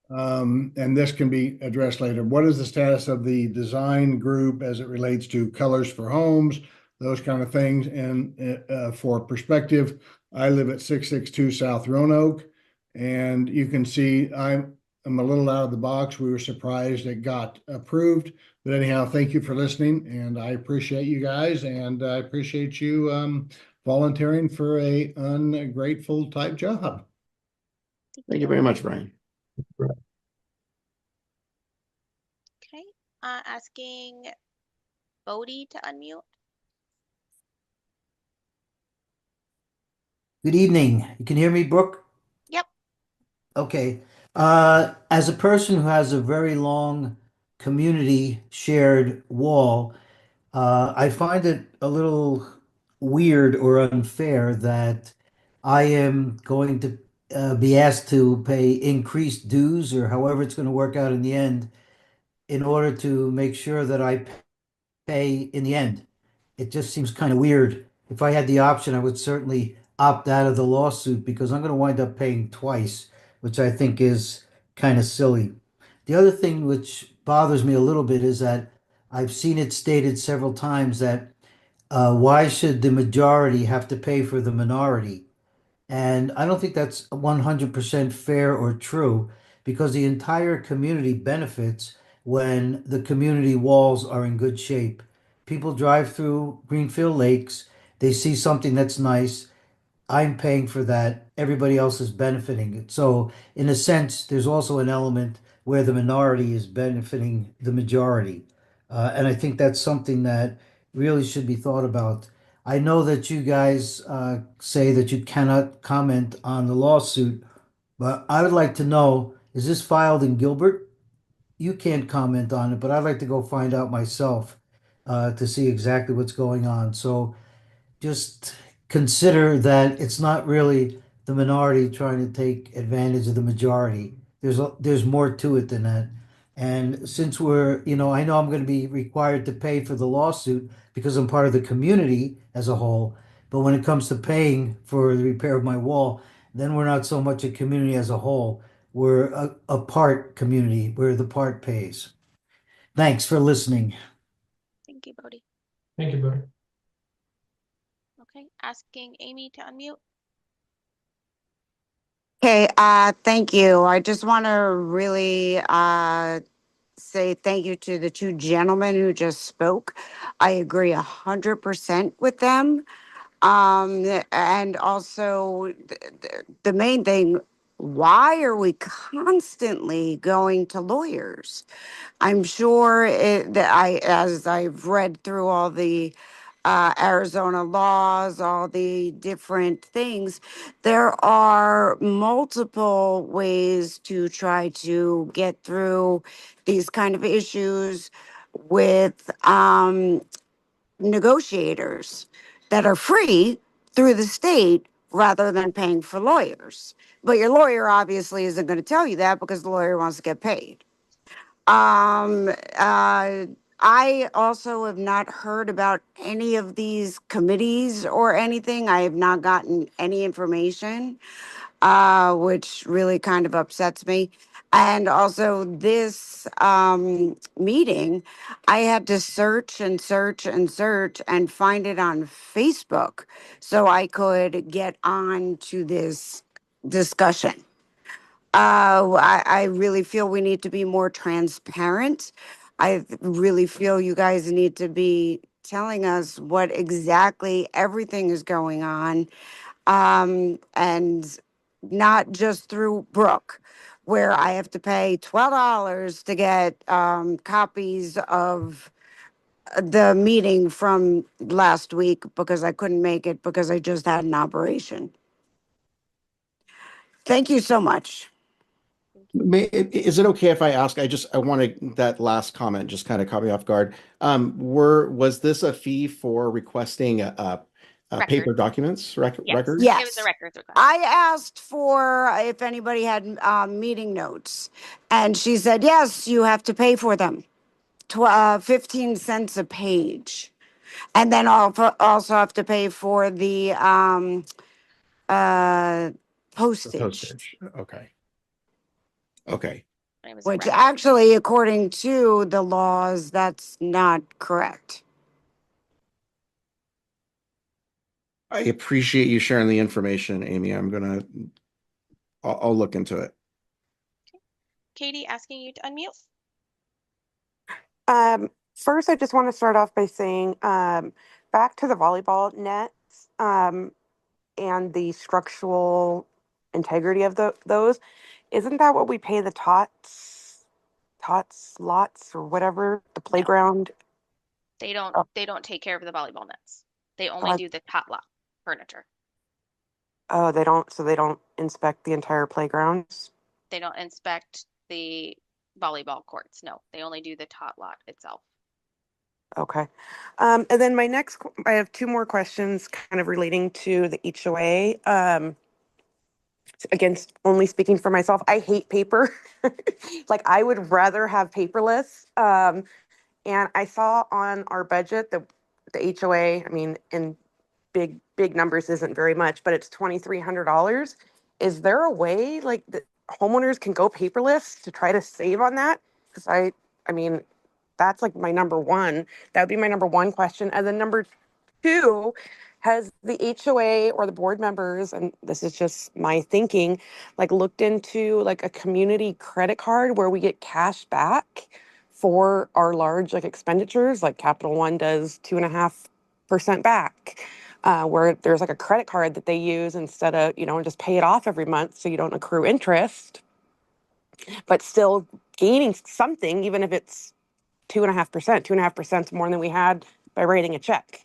And this can be addressed later. What is the status of the design group as it relates to colors for homes, those kind of things? And for perspective, I live at 662 South Roanoke. And you can see I'm a little out of the box. We were surprised it got approved. But anyhow, thank you for listening. And I appreciate you guys. And I appreciate you volunteering for a ungrateful type job. thank you very much, Brian. Okay. Asking Bhodi to unmute. Good evening. You can hear me, Brooke? Yep. Okay. As a person who has a very long community shared wall, I find it a little weird or unfair that I am going to be asked to pay increased dues or however it's going to work out in the end in order to make sure that I pay in the end. It just seems kind of weird. If I had the option, I would certainly opt out of the lawsuit because I'm going to wind up paying twice, which I think is kind of silly. The other thing which bothers me a little bit is that I've seen it stated several times that why should the majority have to pay for the minority? And I don't think that's 100% fair or true because the entire community benefits when the community walls are in good shape. People drive through Greenfield Lakes, they see something that's nice, I'm paying for that. Everybody else is benefiting it. So, in a sense, there's also an element where the minority is benefiting the majority. And I think that's something that really should be thought about. I know that you guys say that you cannot comment on the lawsuit, but I would like to know, is this filed in Gilbert? You can't comment on it, but I'd like to go find out myself to see exactly what's going on. So, just consider that it's not really the minority trying to take advantage of the majority. There's more to it than that. And since I know I'm going to be required to pay for the lawsuit because I'm part of the community as a whole. But when it comes to paying for the repair of my wall, then we're not so much a community as a whole. We're a part community where the part pays. Thanks for listening. Thank you, Bhodi. Thank you, Bhodi. Okay, asking Amy to unmute. Okay, thank you. I just want to really say thank you to the two gentlemen who just spoke. I agree 100% with them. And also the main thing, why are we constantly going to lawyers? I'm sure as I've read through all the Arizona laws, all the different things, there are multiple ways to try to get through these kind of issues with negotiators that are free through the state rather than paying for lawyers. But your lawyer obviously isn't going to tell you that because the lawyer wants to get paid. I also have not heard about any of these committees or anything. I have not gotten any information, which really kind of upsets me. And also this meeting, I had to search and search and search and find it on Facebook so I could get on to this discussion. I really feel we need to be more transparent. I really feel you guys need to be telling us what exactly everything is going on, and not just through Brooke, where I have to pay $12 to get copies of the meeting from last week because I couldn't make it because I just had an operation. Thank you so much. Is it okay if I ask? I wanted that last comment just kind of caught me off guard. Was this a fee for requesting paper documents, Yes, records? it was a Yes. records request. I asked for if anybody had meeting notes, and she said, yes, you have to pay for them. 15 cents a page. And then I'll also have to pay for the The postage, postage. Okay. Okay. It was which records. actually, according to the laws, that's not correct. I appreciate you sharing the information, Amy. I'll look into it. Katie, asking you to unmute. First, I just want to start off by saying, back to the volleyball nets, and the structural integrity of those. Isn't that what we pay the tots lots or whatever, the playground? They don't take care of the volleyball nets. They only Uh, do the tot lot furniture. Oh, so they don't inspect the entire playgrounds? They don't inspect the volleyball courts. No, they only do the tot lot itself. Okay. And then I have two more questions kind of relating to the HOA. Against only speaking for myself, I hate paper. Like I would rather have paperless. And I saw on our budget the HOA, I mean, in big numbers isn't very much, but it's $2,300. Is there a way like the homeowners can go paperless to try to save on that? Because I mean, that's like my number one. That would be my number one question. And then number two, has the HOA or the board members, and this is just my thinking, like looked into like a community credit card where we get cash back for our large like expenditures, like Capital One does 2.5% back, where there's like a credit card that they use instead of, just pay it off every month so you don't accrue interest, but still gaining something, even if it's 2.5%. 2.5% is more than we had by writing a check.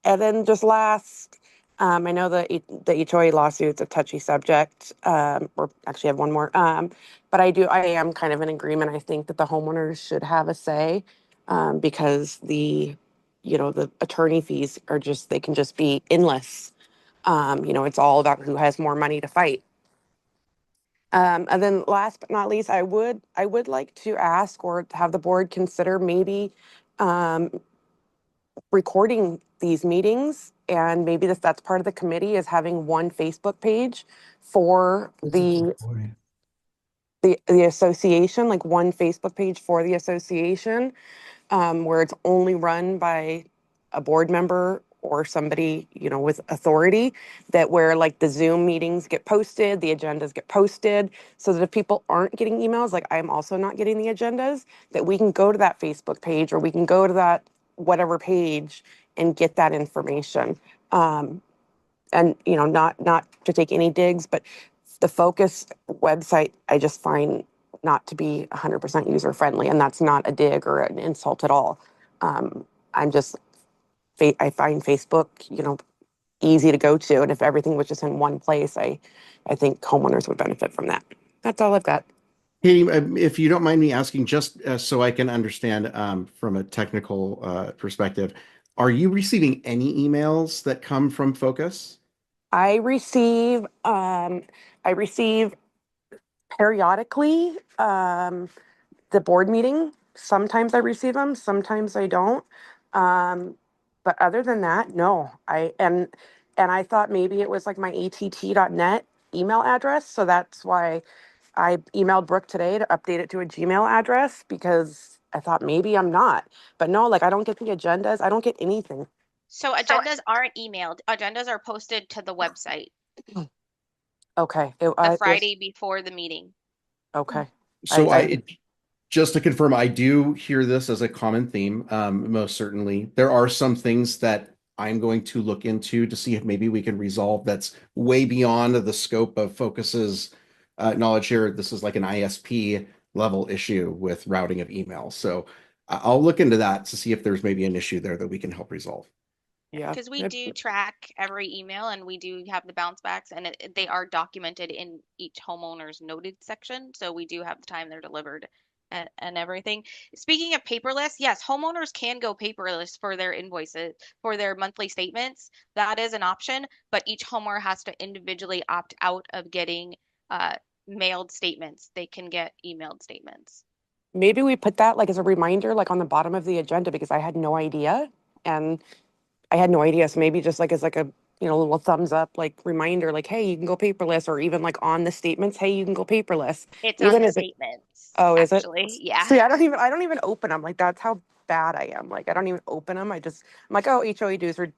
And then just last, I know the HOA lawsuit's a touchy subject, or actually I have one more. But I am kind of in agreement. I think that the homeowners should have a say, because the attorney fees they can just be endless. It's all about who has more money to fight. And then last but not least, I would like to ask or have the board consider maybe recording these meetings, and maybe that's part of the committee, is having one Facebook page for the association, like one Facebook page for the association, where it's only run by a board member or somebody, with authority, that where like the Zoom meetings get posted, the agendas get posted, so that if people aren't getting emails, like I'm also not getting the agendas, that we can go to that Facebook page or we can go to that whatever page and get that information. And not to take any digs, but the Focus website I just find not to be 100% user friendly, and that's not a dig or an insult at all. I'm just I find Facebook, easy to go to, and if everything was just in one place, I think homeowners would benefit from that. That's all I've got. Katie, if you don't mind me asking, just so I can understand from a technical perspective, are you receiving any emails that come from Focus? I receive periodically the board meeting. Sometimes I receive them, sometimes I don't. But other than that, no. And I thought maybe it was like my att.net email address, so that's why I emailed Brooke today to update it to a Gmail address, because I thought maybe I'm not. But no, like I don't get the agendas. I don't get anything. So agendas aren't emailed. Agendas are posted to the website Okay. the Friday before the meeting. Okay. So just to confirm, I do hear this as a common theme. Most certainly, there are some things that I'm going to look into to see if maybe we can resolve that's way beyond the scope of Focus's knowledge here. This is like an ISP level issue with routing of emails. So I'll look into that to see if there's maybe an issue there that we can help resolve. Yeah. Because we do track every email and we do have the bounce backs, and they are documented in each homeowner's noted section. So we do have the time they're delivered and everything. Speaking of paperless, yes, homeowners can go paperless for their invoices, for their monthly statements. That is an option, but each homeowner has to individually opt out of getting mailed statements. They can get emailed statements. Maybe we put that like as a reminder, like on the bottom of the agenda, because I had no idea. And I had no idea. So maybe just like as like a little thumbs up, like reminder, like, hey, you can go paperless, or even like on the statements, hey, you can go paperless. It's even on the as statements. Oh, is it? Actually, yeah. See, I don't even open them. Like that's how bad I am. Like I don't even open them. I'm like, oh, HOA dues are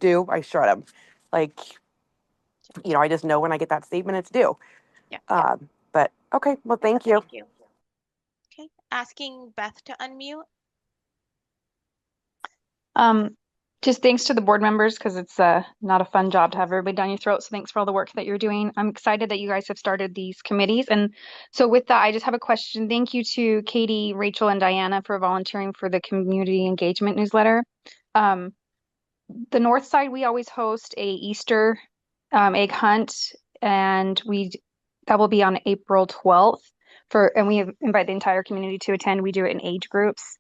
due. I shred them. Like, I just know when I get that statement, it's due. Yeah. But okay. Well, thank you. Thank you. Okay. Asking Beth to unmute. Just thanks to the board members, because it's not a fun job to have everybody down your throat. So thanks for all the work that you're doing. I'm excited that you guys have started these committees. And so with that, I just have a question. Thank you to Katie, Rachel, and Diana for volunteering for the community engagement newsletter. The North Side, we always host a Easter egg hunt, and that will be on April 12th and we invite the entire community to attend. We do it in age groups.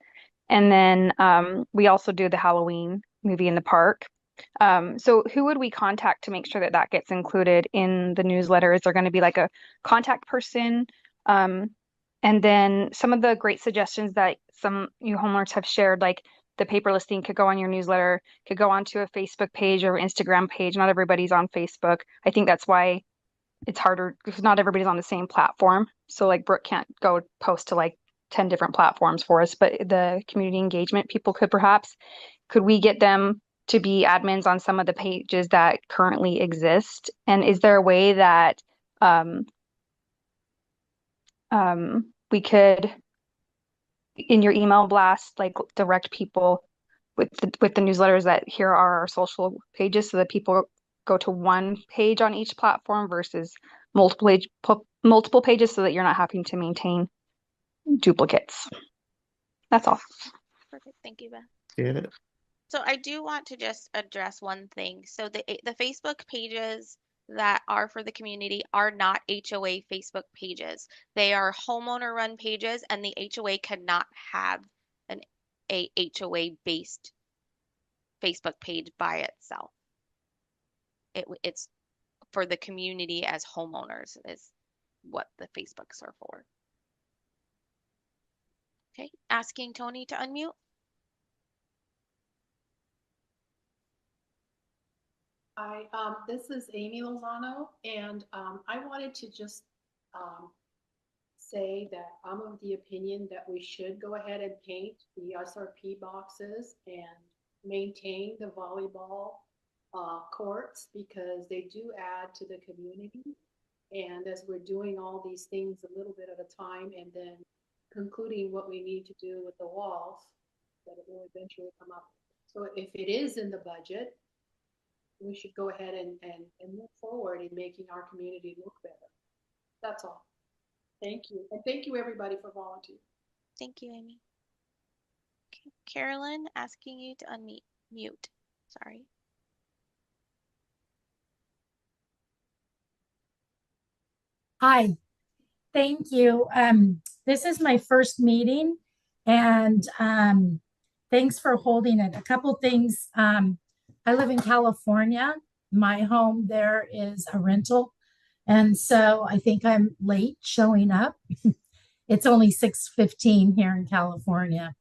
And then we also do the Halloween movie in the park. So who would we contact to make sure that that gets included in the newsletter? Is there going to be like a contact person? And then some of the great suggestions that some you homeowners have shared, like the paperless thing could go on your newsletter, could go onto a Facebook page or Instagram page. Not everybody's on Facebook. I think that's why it's harder because not everybody's on the same platform. So like Brooke can't go post to like 10 different platforms for us, but the community engagement people could we get them to be admins on some of the pages that currently exist? And is there a way that we could, in your email blast, like direct people with the newsletters that here are our social pages so that people go to one page on each platform versus multiple pages so that you're not having to maintain duplicates. That's all. Perfect. Thank you, Beth. Yeah. So I do want to just address one thing. So the Facebook pages that are for the community are not HOA Facebook pages. They are homeowner run pages, and the HOA cannot have a HOA based Facebook page by itself. It's for the community as homeowners is what the Facebooks are for. Okay, asking Tony to unmute. This is Amy Lozano, and I wanted to just say that I'm of the opinion that we should go ahead and paint the SRP boxes and maintain the volleyball courts because they do add to the community. And as we're doing all these things a little bit at a time and then concluding what we need to do with the walls, that it will eventually come up. So if it is in the budget, we should go ahead and move forward in making our community look better. That's all. Thank you. And thank you everybody for volunteering. Thank you, Amy. Okay. Carolyn, asking you to unmute. Sorry. Hi, thank you. This is my first meeting and thanks for holding it. A couple things. I live in California. My home there is a rental. And so I think I'm late showing up. It's only 6:15 here in California.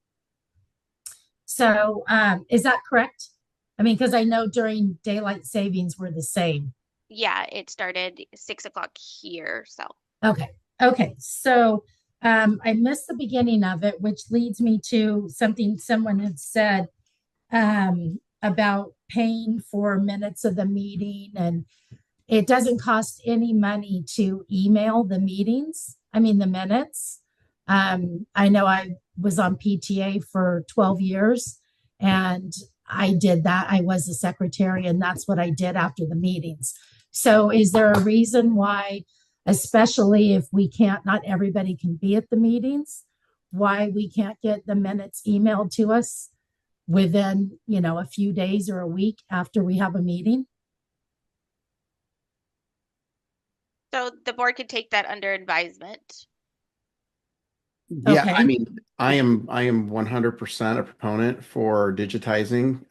So is that correct? I mean, because I know during daylight savings we're the same. Yeah, it started 6 o'clock here, so. Okay. So I missed the beginning of it, which leads me to something someone had said about paying for minutes of the meeting, and it doesn't cost any money to email the the minutes. I know I was on PTA for 12 years and I did that. I was a secretary and that's what I did after the meetings. So is there a reason why, especially if not everybody can be at the meetings, why we can't get the minutes emailed to us within, a few days or a week after we have a meeting? So the board could take that under advisement. Yeah, Okay. I mean, I am 100% a proponent for digitizing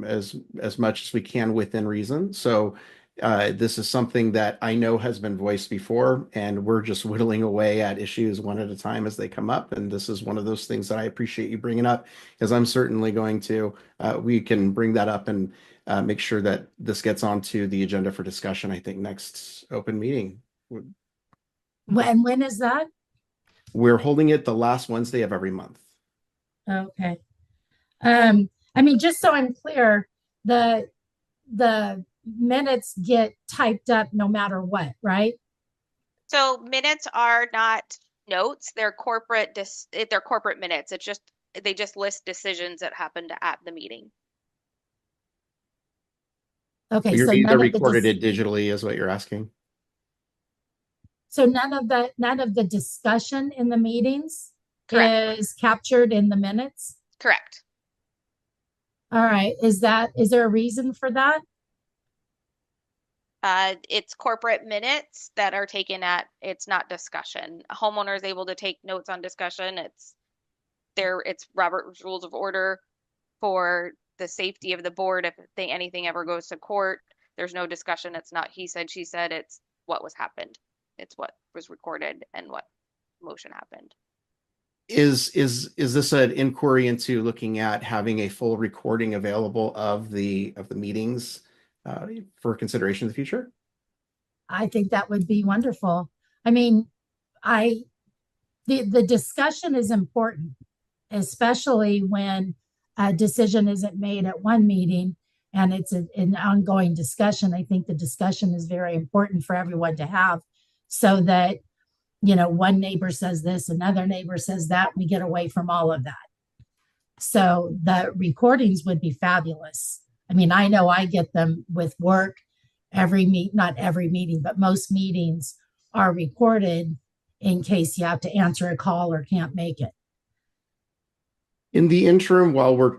as much as we can within reason. So this is something that I know has been voiced before, and we're just whittling away at issues one at a time as they come up. And this is one of those things that I appreciate you bringing up, because I'm certainly going to, we can bring that up and make sure that this gets onto the agenda for discussion, I think, next open meeting. When is that? We're holding it the last Wednesday of every month. Okay. Just so I'm clear, the minutes get typed up no matter what, right? So minutes are not notes; they're corporate minutes. They just list decisions that happened at the meeting. Okay, You're so either recorded it digitally, is what you're asking. So none of the discussion in the meetings Correct. is captured in the minutes? Correct. All right. Is there a reason for that? It's corporate minutes that are taken it's not discussion. A homeowner is able to take notes on discussion. It's Robert's Rules of Order for the safety of the board. If anything ever goes to court, there's no discussion. It's not he said, she said, it's what happened. It's what was recorded and what motion happened. Is this an inquiry into looking at having a full recording available of the meetings for consideration in the future? I think that would be wonderful. I mean, the discussion is important, especially when a decision isn't made at one meeting and it's an ongoing discussion. I think the discussion is very important for everyone to have so that, one neighbor says this, another neighbor says that, we get away from all of that. So the recordings would be fabulous. I mean, I know I get them with work not every meeting, but most meetings are recorded in case you have to answer a call or can't make it. In the interim, while we're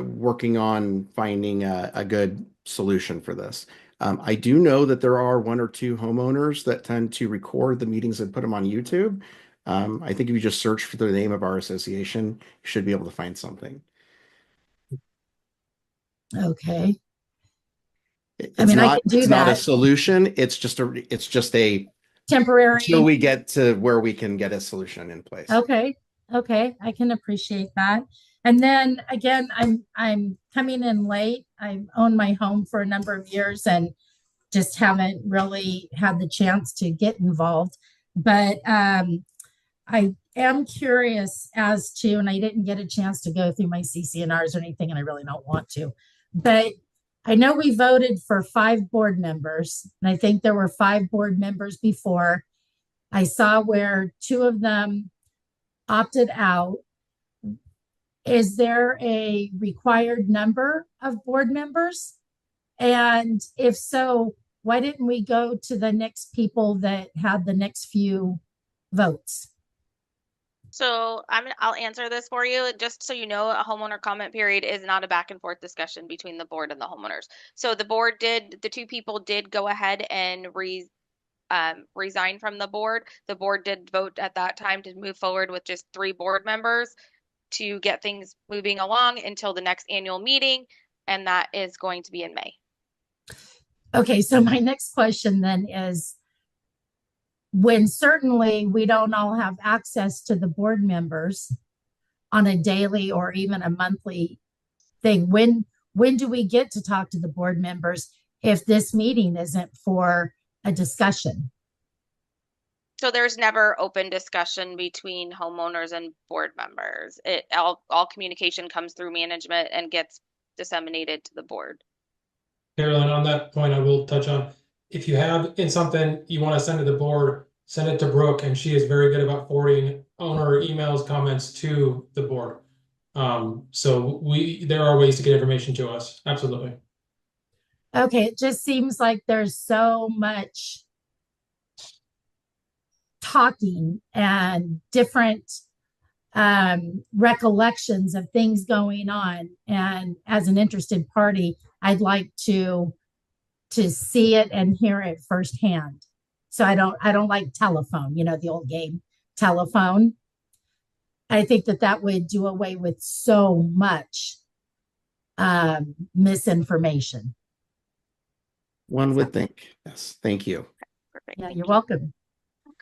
working on finding a good solution for this, I do know that there are one or two homeowners that tend to record the meetings and put them on YouTube. I think if you just search for the name of our association, you should be able to find something. Okay. It's I mean, I not, can do it's not a that. solution. It's just a Temporary. until we get to where we can get a solution in place. Okay. Okay. I can appreciate that. And then again, I'm coming in late. I've owned my home for a number of years and just haven't really had the chance to get involved. But I am curious as to, and I didn't get a chance to go through my CCNRs or anything, and I really don't want to, but I know we voted for 5 board members, and I think there were 5 board members before. I saw where 2 of them opted out. Is there a required number of board members? And if so, why didn't we go to the next people that had the next few votes? So I'll answer this for you. Just so you know, a homeowner comment period is not a back and forth discussion between the board and the homeowners. So the 2 people did go ahead and resign from the board. The board did vote at that time to move forward with just 3 board members to get things moving along until the next annual meeting, and that is going to be in May. Okay, so my next question then is, when certainly we don't all have access to the board members on a daily or even a monthly thing, when do we get to talk to the board members if this meeting isn't for a discussion? So there's never open discussion between homeowners and board members. All communication comes through management and gets disseminated to the board. Carolyn, on that point, I will touch on, if you have in something you want to send to the board, send it to Brooke, and she is very good about forwarding owner emails, comments to the board. So there are ways to get information to us. Absolutely. Okay, it just seems like there's so much talking and different recollections of things going on. And as an interested party, I'd like to see it and hear it firsthand. So I don't like telephone, the old game telephone. I think that would do away with so much misinformation. One would think. Yes. Thank you. Perfect. Yeah, Thank you're you. welcome.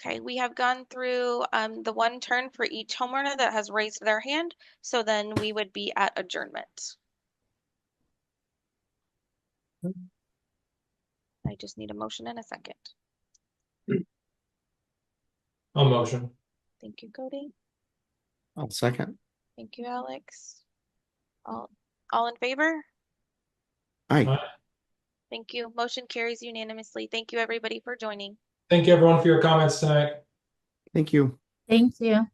Okay, we have gone through the one turn for each homeowner that has raised their hand. So then we would be at adjournment. I just need a motion in a second. I'll motion. Thank you, Cody. I'll second. Thank you, Alex. All in favor? Aye. Thank you. Motion carries unanimously. Thank you, everybody, for joining. Thank you, everyone, for your comments tonight. Thank you. Thank you.